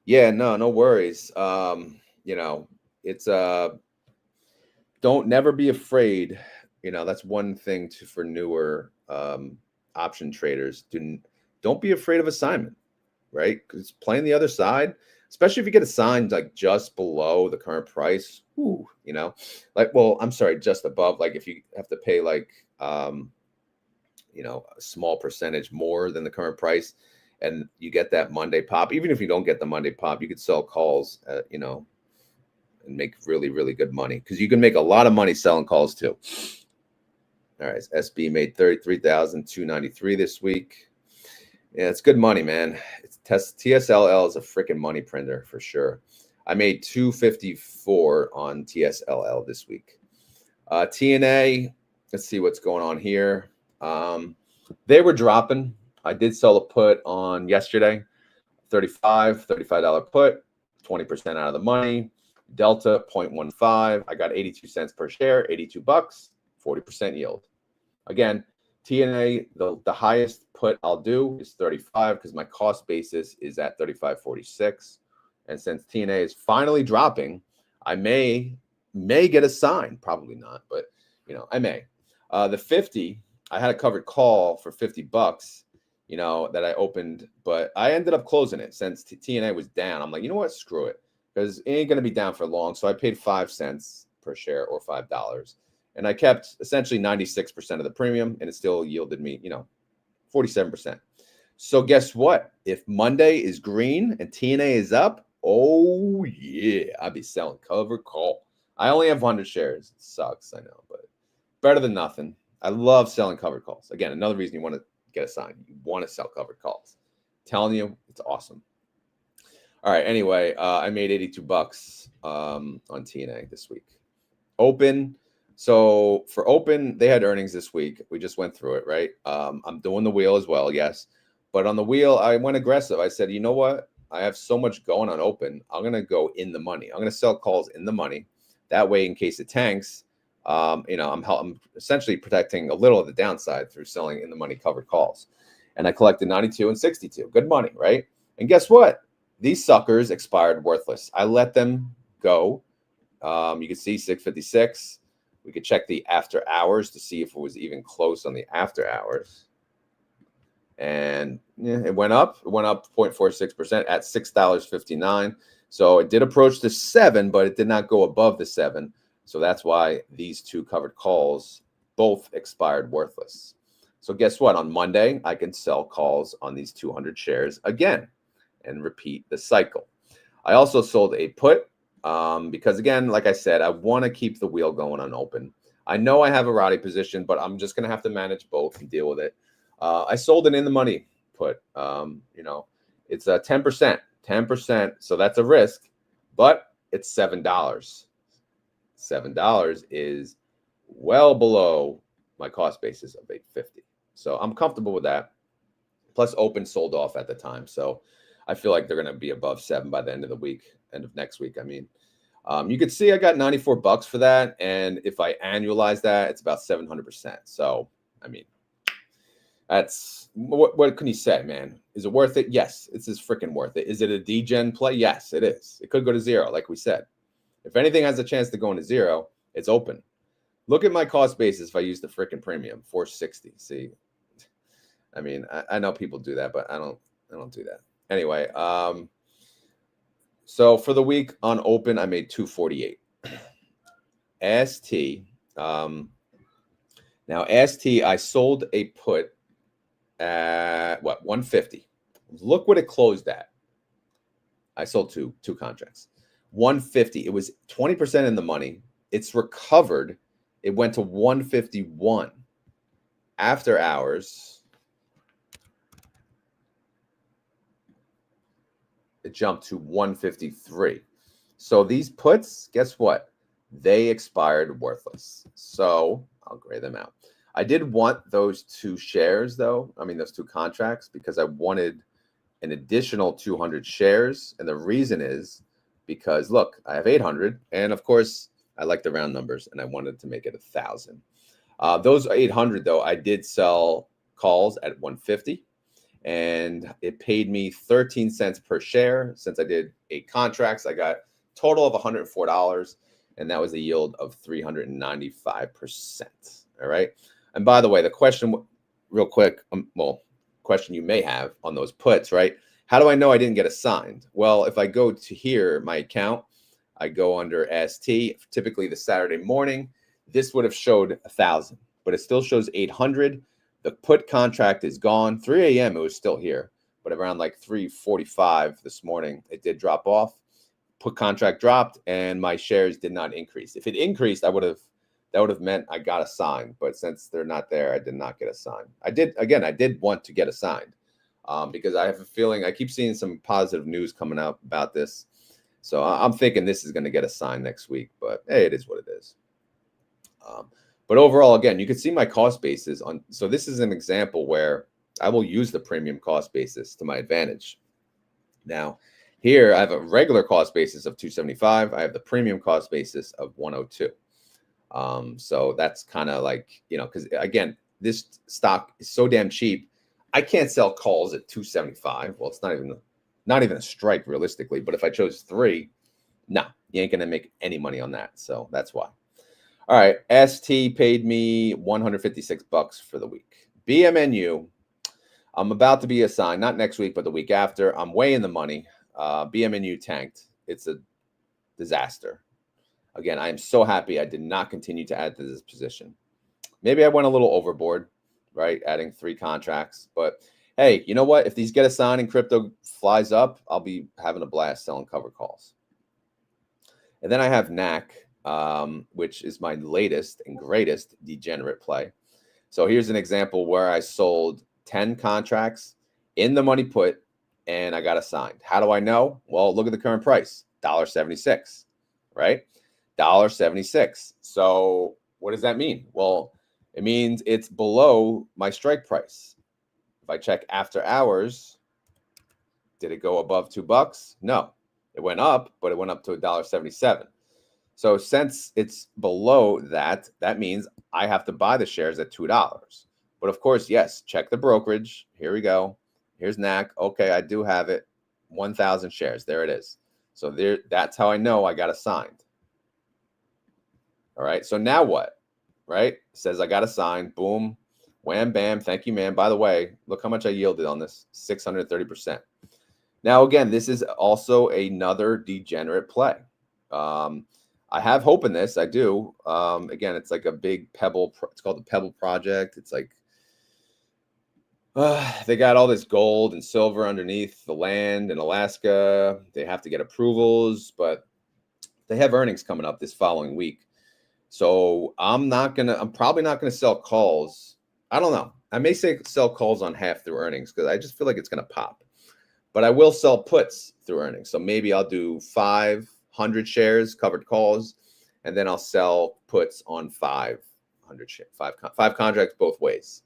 Yeah, no worries. You know, it's don't never be afraid. You know, that's one thing for newer option traders. Don't be afraid of assignment, right? Because playing the other side, especially if you get assigned like just below the current price, you know, like, well, I'm sorry, just above, like if you have to pay like, you know, a small percentage more than the current price and you get that Monday pop, even if you don't get the Monday pop, you could sell calls, you know, and make really, really good money because you can make a lot of money selling calls too. All right. SB made 33,293 this week. Yeah, it's good money, man. TSLL is a freaking money printer for sure. I made 254 on TSLL this week. TNA, let's see what's going on here. They were dropping. I did sell a put on yesterday, $35 put, 20% out of the money. Delta 0.15. I got 82 cents per share, 82 bucks, 40% yield. Again, TNA, the highest put I'll do is 35 because my cost basis is at 35.46. And since TNA is finally dropping, I may get a sign. Probably not, but you know, I may. The 50, I had a covered call for 50 bucks, you know, that I opened, but I ended up closing it since TNA was down. I'm like, you know what? Screw it. Because it ain't going to be down for long. So I paid 5 cents per share or $5. And I kept essentially 96% of the premium, and it still yielded me, 47%. So guess what? If Monday is green and TNA is up, oh yeah, I'll be selling covered call. I only have 100 shares. It sucks, I know, but better than nothing. I love selling covered calls. Again, another reason you want to get assigned. You want to sell covered calls. I'm telling you, it's awesome. All right. Anyway, I made 82 bucks on TNA this week. Open. So for open, they had earnings this week. We just went through it, right? I'm doing the wheel as well, yes. But on the wheel, I went aggressive. I said, you know what? I have so much going on open. I'm going to go in the money. I'm going to sell calls in the money. That way, in case it tanks, I'm essentially protecting a little of the downside through selling in the money covered calls. And I collected 92 and 62. Good money, right? And guess what? These suckers expired worthless. I let them go. You can see 656. We could check the after hours to see if it was even close on the after hours. And yeah, it went up. It went up 0.46% at $6.59. So it did approach the 7, but it did not go above the 7. So that's why these two covered calls both expired worthless. So guess what? On Monday, I can sell calls on these 200 shares again and repeat the cycle. I also sold a put because, again, like I said, I want to keep the wheel going on open. I know I have a RODY position, but I'm just going to have to manage both and deal with it. I sold an in the money put. It's a 10%. So that's a risk, but it's $7. $7 is well below my cost basis of $8.50. So I'm comfortable with that. Plus, open sold off at the time. So I feel like they're going to be above 7 by the end of the week, end of next week. I mean, you could see I got 94 bucks for that. And if I annualize that, it's about 700%. So, I mean, that's what can you say, man? Is it worth it? Yes, it's just freaking worth it. Is it a degen play? Yes, it is. It could go to 0, like we said. If anything has a chance to go into 0, it's open. Look at my cost basis if I use the freaking premium, 460. See, I mean, I know people do that, but I don't do that. Anyway, so for the week on open, I made 248. ST, now ST, I sold a put at what, 150. Look what it closed at. I sold two contracts. 150. It was 20% in the money. It's recovered. It went to 151. After hours, it jumped to 153. So these puts, guess what? They expired worthless. So I'll gray them out. I did want those 2 shares, though. I mean, those 2 contracts, because I wanted an additional 200 shares. And the reason is because, look, I have 800. And, of course, I like the round numbers, and I wanted to make it 1,000. Those 800, though, I did sell calls at 150. And it paid me 13 cents per share. Since I did 8 contracts, I got a total of $104. And that was a yield of 395%. All right. And by the way, the question real quick, question you may have on those puts, right? How do I know I didn't get assigned? Well, if I go to here, my account, I go under ST, typically the Saturday morning, this would have showed 1,000, but it still shows 800. The put contract is gone. 3 a.m. it was still here, but around like 3:45 this morning, it did drop off. Put contract dropped, and my shares did not increase. If it increased, that would have meant I got assigned. But since they're not there, I did not get assigned. I did want to get assigned because I have a feeling I keep seeing some positive news coming out about this. So I'm thinking this is going to get assigned next week. But hey, it is what it is. But overall, again, you can see my cost basis on. So this is an example where I will use the premium cost basis to my advantage. Now, here I have a regular cost basis of 275. I have the premium cost basis of 102. So that's kind of like, because again, this stock is so damn cheap. I can't sell calls at 275. Well, it's not even a strike realistically. But if I chose 3, no, you ain't gonna make any money on that. So that's why. All right, ST paid me 156 bucks for the week. BMNU, I'm about to be assigned, not next week, but the week after. I'm way in the money. BMNU tanked. It's a disaster. Again, I am so happy I did not continue to add to this position. Maybe I went a little overboard, right? Adding 3 contracts. But hey, you know what? If these get a sign and crypto flies up, I'll be having a blast selling covered calls. And then I have NAC, which is my latest and greatest degenerate play. So here's an example where I sold 10 contracts in the money put and I got assigned. How do I know? Well, look at the current price, $1.76, right? $1.76. So what does that mean? Well, it means it's below my strike price. If I check after hours, did it go above $2? No, it went up, but it went up to $1.77. So since it's below that, that means I have to buy the shares at $2. But of course, yes, check the brokerage. Here we go. Here's NAC. Okay, I do have it. 1,000 shares. There it is. So there, that's how I know I got assigned. All right. So now what? Right? It says I got assigned. Boom. Wham, bam. Thank you, man. By the way, look how much I yielded on this. 630%. Now, again, this is also another degenerate play. I have hope in this. I do. Again, it's like a big pebble. It's called the Pebble Project. It's like they got all this gold and silver underneath the land in Alaska. They have to get approvals, but they have earnings coming up this following week. So I'm probably not gonna sell calls. I don't know. I may sell calls on half through earnings because I just feel like it's gonna pop. But I will sell puts through earnings. So maybe I'll do 500 shares covered calls, and then I'll sell puts on 500 shares, five contracts both ways.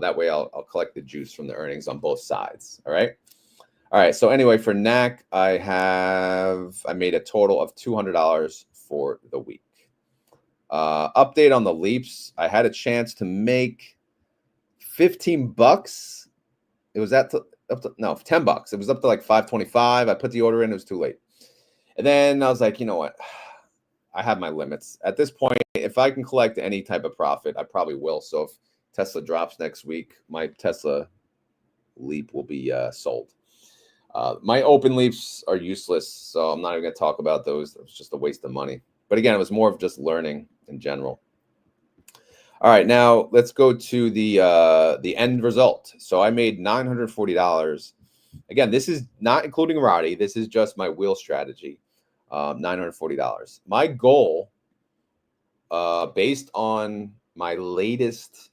That way I'll collect the juice from the earnings on both sides. All right. All right. So anyway, for NAC, I made a total of $200 for the week. Update on the leaps. I had a chance to make $15. It was up to $10. It was up to like $5.25. I put the order in. It was too late. And then I was like, you know what? I have my limits. At this point, if I can collect any type of profit, I probably will. So if Tesla drops next week, my Tesla leap will be sold. My open leaps are useless, so I'm not even going to talk about those. It was just a waste of money. But again, it was more of just learning in general. All right, now let's go to the end result. So I made $940. Again, this is not including RODY. This is just my wheel strategy. $940. My goal, based on my latest,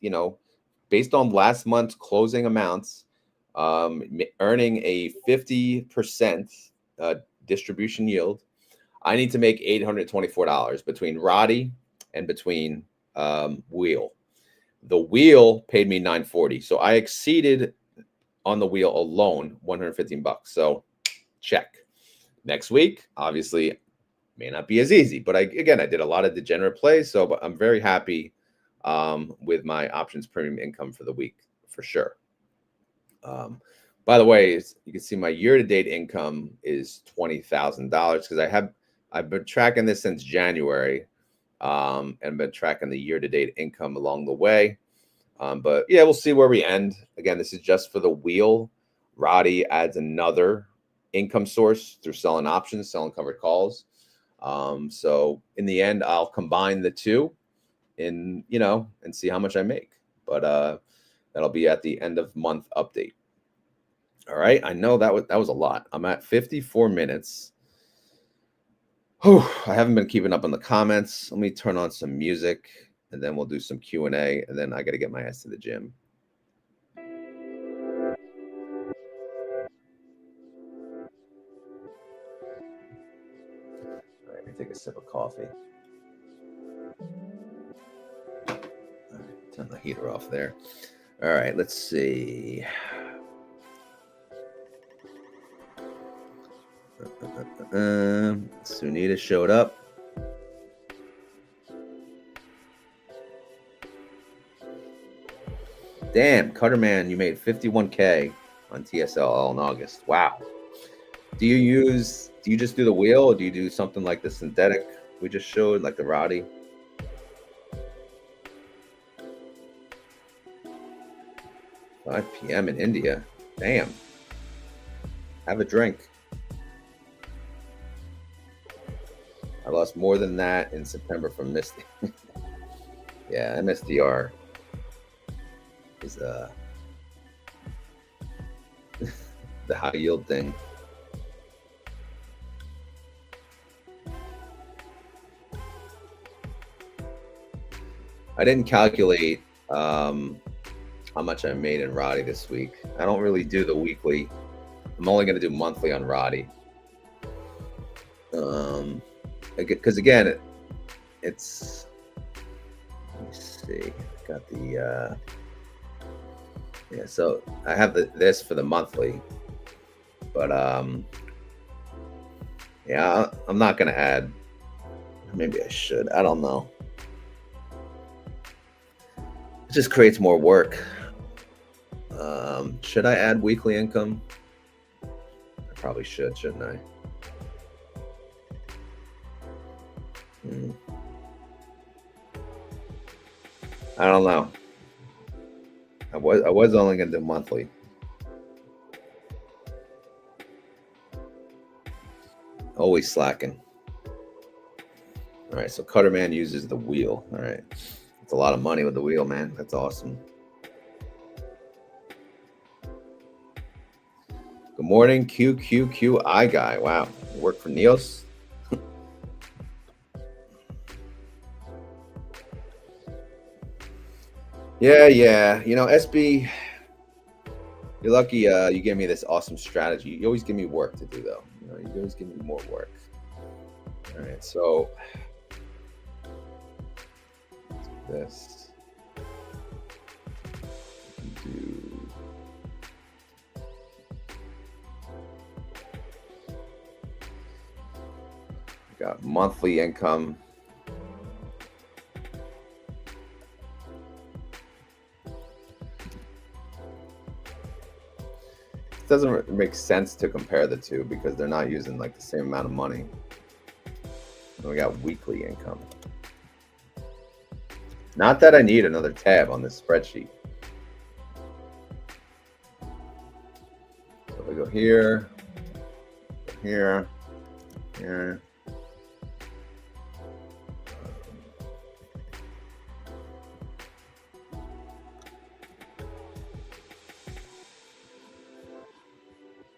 based on last month's closing amounts, earning a 50% distribution yield, I need to make $824 between RODY and between wheel. The wheel paid me $940, so I exceeded on the wheel alone $115. So check. Next week, obviously, may not be as easy, but I did a lot of degenerate plays, so I'm very happy with my options premium income for the week for sure. By the way, you can see my year-to-date income is $20,000 because I've been tracking this since January, and been tracking the year-to-date income along the way. But yeah, we'll see where we end. Again, this is just for the wheel. RODY adds another income source through selling options, selling covered calls. So in the end, I'll combine the two and see how much I make. But that'll be at the end of month update. All right. I know that was a lot. I'm at 54 minutes. I haven't been keeping up on the comments. Let me turn on some music and then we'll do some Q&A, and then I got to get my ass to the gym. All right, let me take a sip of coffee. All right, turn the heater off there. All right, let's see. Sunita showed up. Damn, Cutterman, you made 51K on TSL in August. Wow. Do you just do the wheel, or do you do something like the synthetic we just showed, like the RODY? $5 p.m. in India. Damn. Have a drink. I lost more than that in September from Misty. Yeah, MSDR is the high yield thing. I didn't calculate how much I made in RODY this week. I don't really do the weekly. I'm only going to do monthly on RODY. Because again, it's, let me see, got the, yeah, so I have this for the monthly, but yeah, I'm not going to add, maybe I should, I don't know. It just creates more work. Should I add weekly income? I probably should, shouldn't I? I don't know. I was only gonna do monthly. Always slacking. All right, so Cutterman uses the wheel. All right, it's a lot of money with the wheel, man. That's awesome. Good morning, QQQI guy. Wow, work for Neos. Yeah. You know, SB, you're lucky you gave me this awesome strategy. You always give me work to do, though. You know, you always give me more work. All right, so this. Do got monthly income. It doesn't make sense to compare the two because they're not using like the same amount of money. And we got weekly income. Not that I need another tab on this spreadsheet. So we go here, here.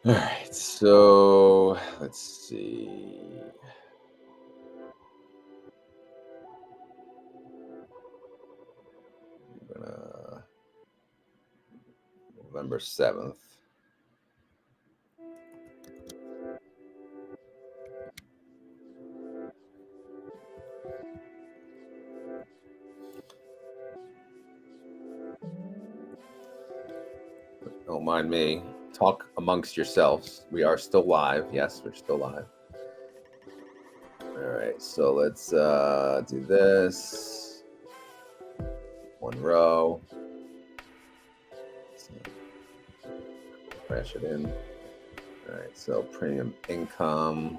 All right, so let's see. November 7th. Don't mind me. Talk amongst yourselves. We are still live. Yes, we're still live. All right, so let's do this. One row. Crash it in. All right, so premium income,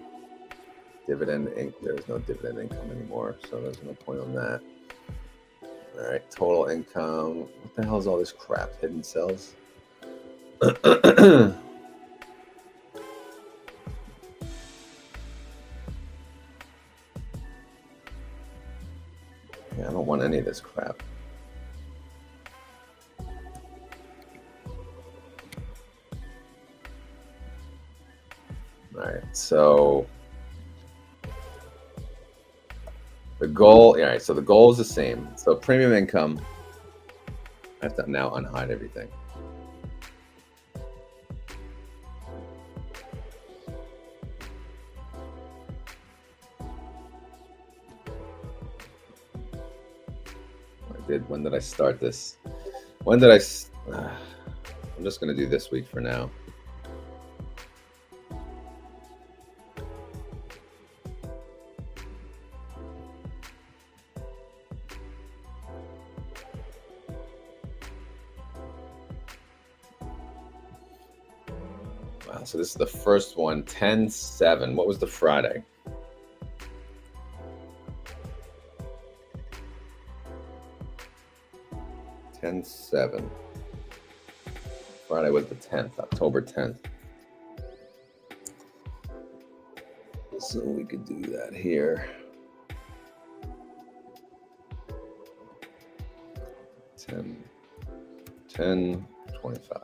dividend. There's no dividend income anymore, so there's no point on that. All right, total income. What the hell is all this crap? Hidden cells. Yeah, I don't want any of this crap. All right, so the goal, all right, so the goal is the same. So premium income, I have to now unhide everything. When did I start this? When did I'm just going to do this week for now. Wow, so this is the first one, 10/7. What was the Friday? $10/7. Friday was the 10th, October 10th. So we could do that here. 10, 25.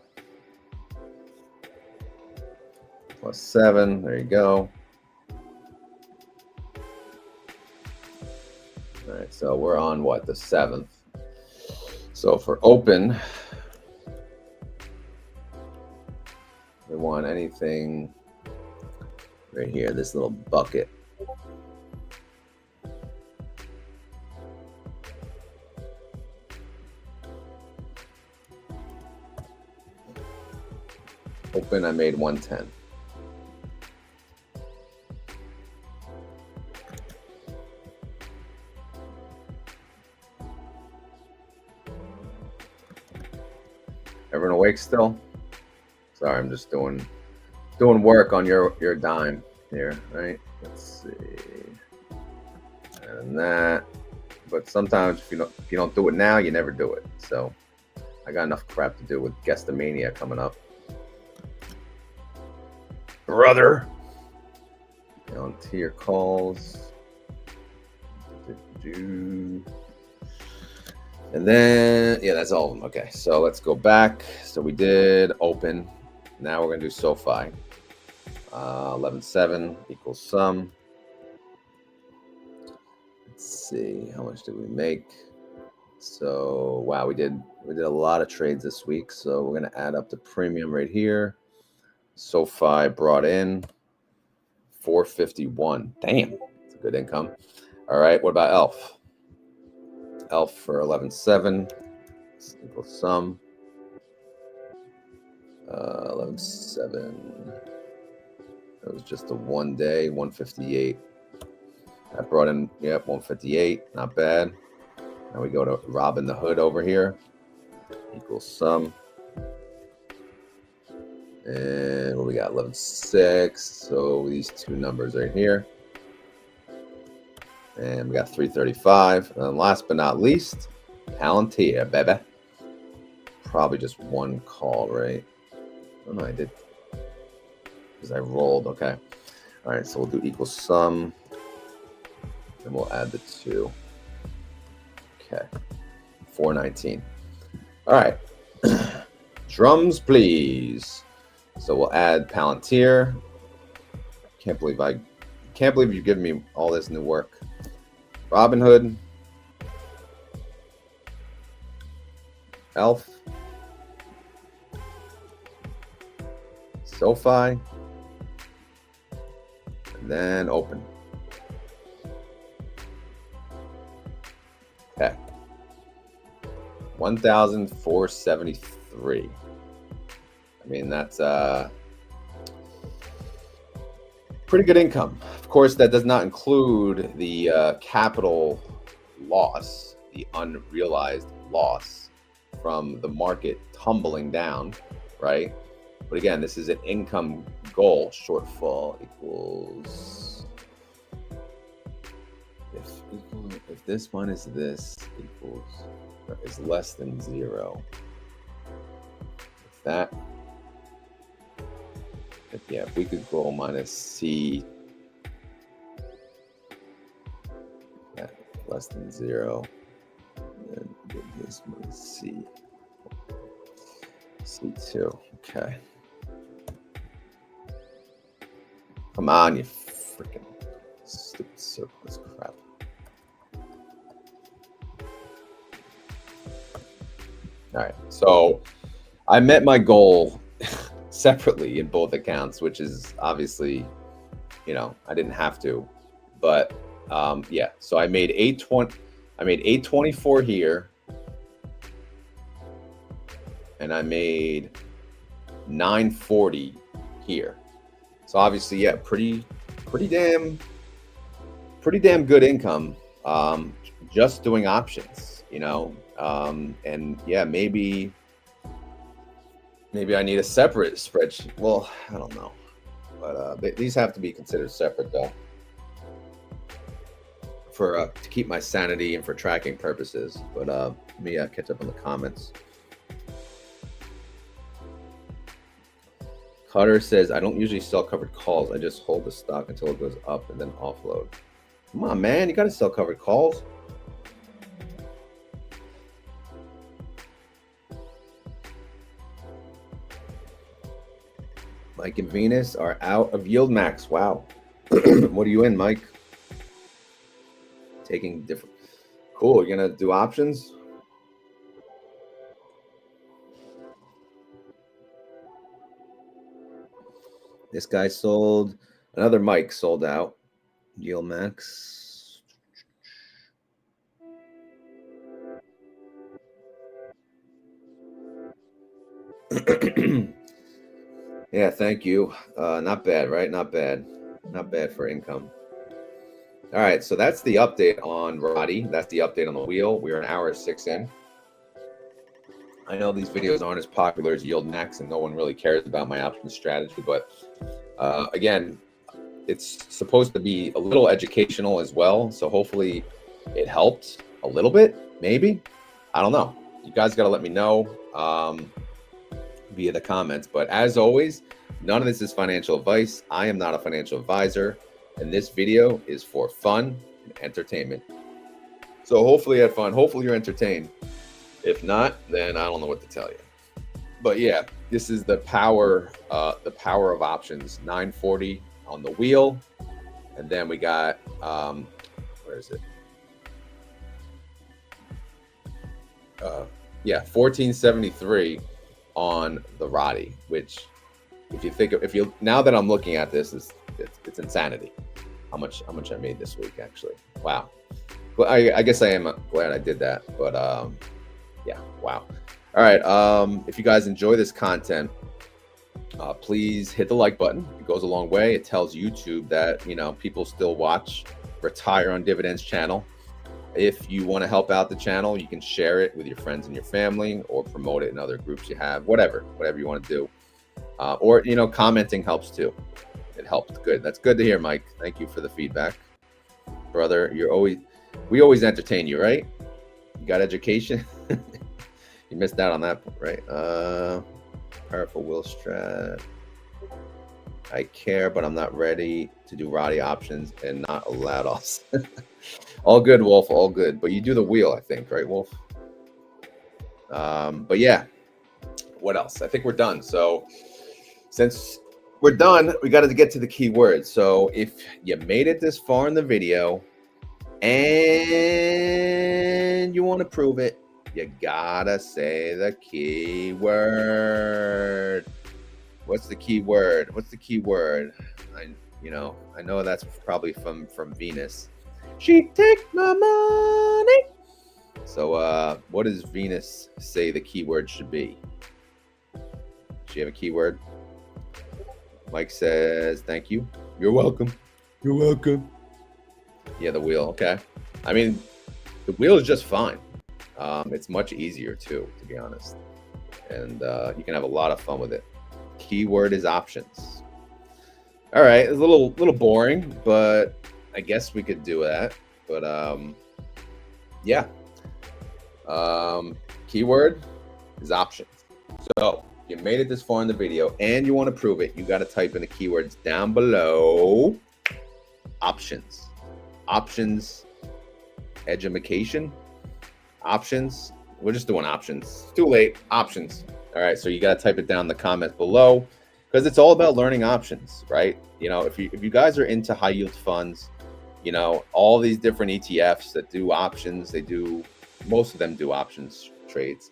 Plus 7, there you go. All right, so we're on what, the 7th. So for open, we want anything right here, this little bucket. Open, I made 110. Everyone awake still? Sorry, I'm just doing work on your dime here, right? Let's see. And that. But sometimes if you don't do it now, you never do it. So I got enough crap to do with Guestamania coming up. Brother. On tier calls. And then, yeah, that's all of them. Okay, so let's go back. So we did open. Now we're going to do SOFI. 11.7 equals sum. Let's see, how much did we make? So, wow, we did a lot of trades this week. So we're going to add up the premium right here. SOFI brought in 451. Damn, that's a good income. All right, what about ELF? ELF for 11.7 equals sum. 11.7. That was just a 1 day, 158. I brought in, yep, 158. Not bad. Now we go to Robin the Hood over here. Equals sum. And what we got? 11.6. So these two numbers right here. And we got 335. And then last but not least, Palantir, baby. Probably just one call, right? Oh no, I did. Because I rolled. Okay. All right, so we'll do equal sum. And we'll add the 2. Okay. 419. All right. Drums, please. So we'll add Palantir. Can't believe you've given me all this new work. Robinhood. ELF. SOFI. And then open. Okay. 1,473. I mean, that's pretty good income. Of course, that does not include the capital loss, the unrealized loss from the market tumbling down, right? But again, this is an income goal. Shortfall equals, if this minus this equals, is less than 0. If that, yeah, if we could go minus C, yeah, less than 0, and get this minus C, C2, okay. Come on, you freaking stupid surplus crap. All right, so I met my goal separately in both accounts, which is obviously, I didn't have to, but yeah. So I made 824 here, and I made 940 here. So obviously, yeah, pretty damn good income. Just doing options, and yeah, maybe I need a separate spreadsheet. Well, I don't know, but these have to be considered separate though, for to keep my sanity and for tracking purposes. But let me catch up on the comments. Cutter says, I don't usually sell covered calls. I just hold the stock until it goes up and then offload. Come on, man. You got to sell covered calls. Mike and Venus are out of YieldMax. Wow. What are you in, Mike? Taking different. Cool. You're going to do options? This guy sold. Another Mike sold out. YieldMax. Yeah, thank you. Not bad, right? Not bad. Not bad for income. All right, so that's the update on RODY. That's the update on the wheel. We're an hour 6 in. I know these videos aren't as popular as YieldMax, and no one really cares about my option strategy, but again, it's supposed to be a little educational as well. So hopefully it helped a little bit, maybe. I don't know. You guys got to let me know via the comments. But as always, none of this is financial advice. I am not a financial advisor, and this video is for fun and entertainment. So hopefully you had fun. Hopefully you're entertained. If not, then I don't know what to tell you. But yeah, this is the power of options. 940 on the wheel, and then we got where is it? Yeah, 1473 on the RODY. Which, now that I'm looking at this, it's insanity. How much I made this week, actually. Wow. Well, I guess I am glad I did that. But yeah, wow. All right. If you guys enjoy this content, please hit the like button. It goes a long way. It tells YouTube that, people still watch Retire on Dividends channel. If you want to help out the channel, you can share it with your friends and your family, or promote it in other groups you have, whatever you want to do. Or, commenting helps too. It helps. Good. That's good to hear, Mike. Thank you for the feedback, brother. We always entertain you, right? You got education. You missed out on that, right? Powerful Will Strat. I care, but I'm not ready to do RODY options and not allowed us. All good, Wolf. All good. But you do the wheel, I think, right, Wolf? But yeah, what else? I think we're done. So since we're done, we got to get to the key words. So if you made it this far in the video and you want to prove it, you gotta say the key word. What's the key word? What's the key word? I know that's probably from Venus. She take my money. So what does Venus say the keyword should be? Does she have a keyword? Mike says, thank you. You're welcome. You're welcome. Yeah, the wheel. Okay. I mean, the wheel is just fine. It's much easier too, to be honest. And you can have a lot of fun with it. Keyword is options. All right. It's a little boring, but I guess we could do that. But yeah. Keyword is options. So you made it this far in the video and you want to prove it, you got to type in the keywords down below. Options. Options. Education. Options. We're just doing options. Too late. Options. All right. So you got to type it down in the comments below, because it's all about learning options, right? If you guys are into high yield funds, all these different ETFs that do options, most of them do options trades.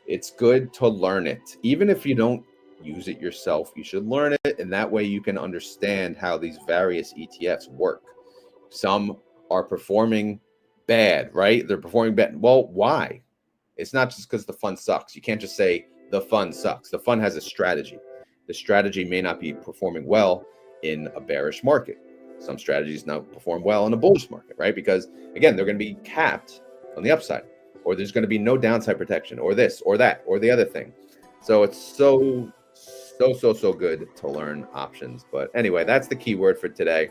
It's good to learn it. Even if you don't use it yourself, you should learn it. And that way you can understand how these various ETFs work. Some are performing bad, right? They're performing bad. Well, why? It's not just because the fund sucks. You can't just say the fund sucks. The fund has a strategy. The strategy may not be performing well in a bearish market. Some strategies now perform well in a bullish market, right? Because again, they're going to be capped on the upside, or there's going to be no downside protection, or this, or that, or the other thing. So it's so good to learn options. But anyway, that's the keyword for today.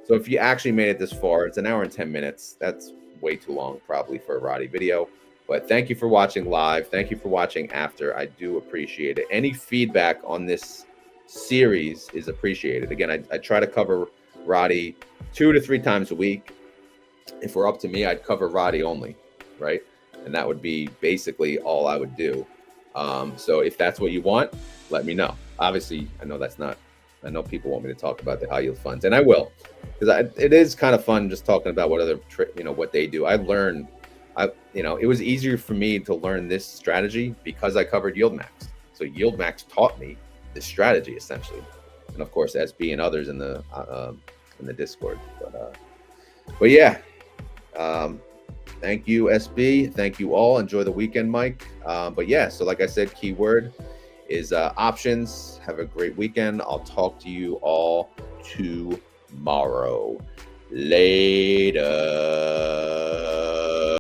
So if you actually made it this far, it's an hour and 10 minutes. That's way too long probably for a RODY video. But thank you for watching live. Thank you for watching after. I do appreciate it. Any feedback on this series is appreciated. Again, I try to cover RODY 2 to 3 times a week. If we're up to me, I'd cover RODY only, right? And that would be basically all I would do. So if that's what you want, let me know. Obviously, I know people want me to talk about the high yield funds, and I will, because it is kind of fun just talking about what other, what they do. It was easier for me to learn this strategy because I covered YieldMax. So YieldMax taught me this strategy essentially, and of course SB and others in the Discord. But yeah, thank you SB, thank you all. Enjoy the weekend, Mike. But yeah, so like I said, keyword is options. Have a great weekend. I'll talk to you all tomorrow. Later.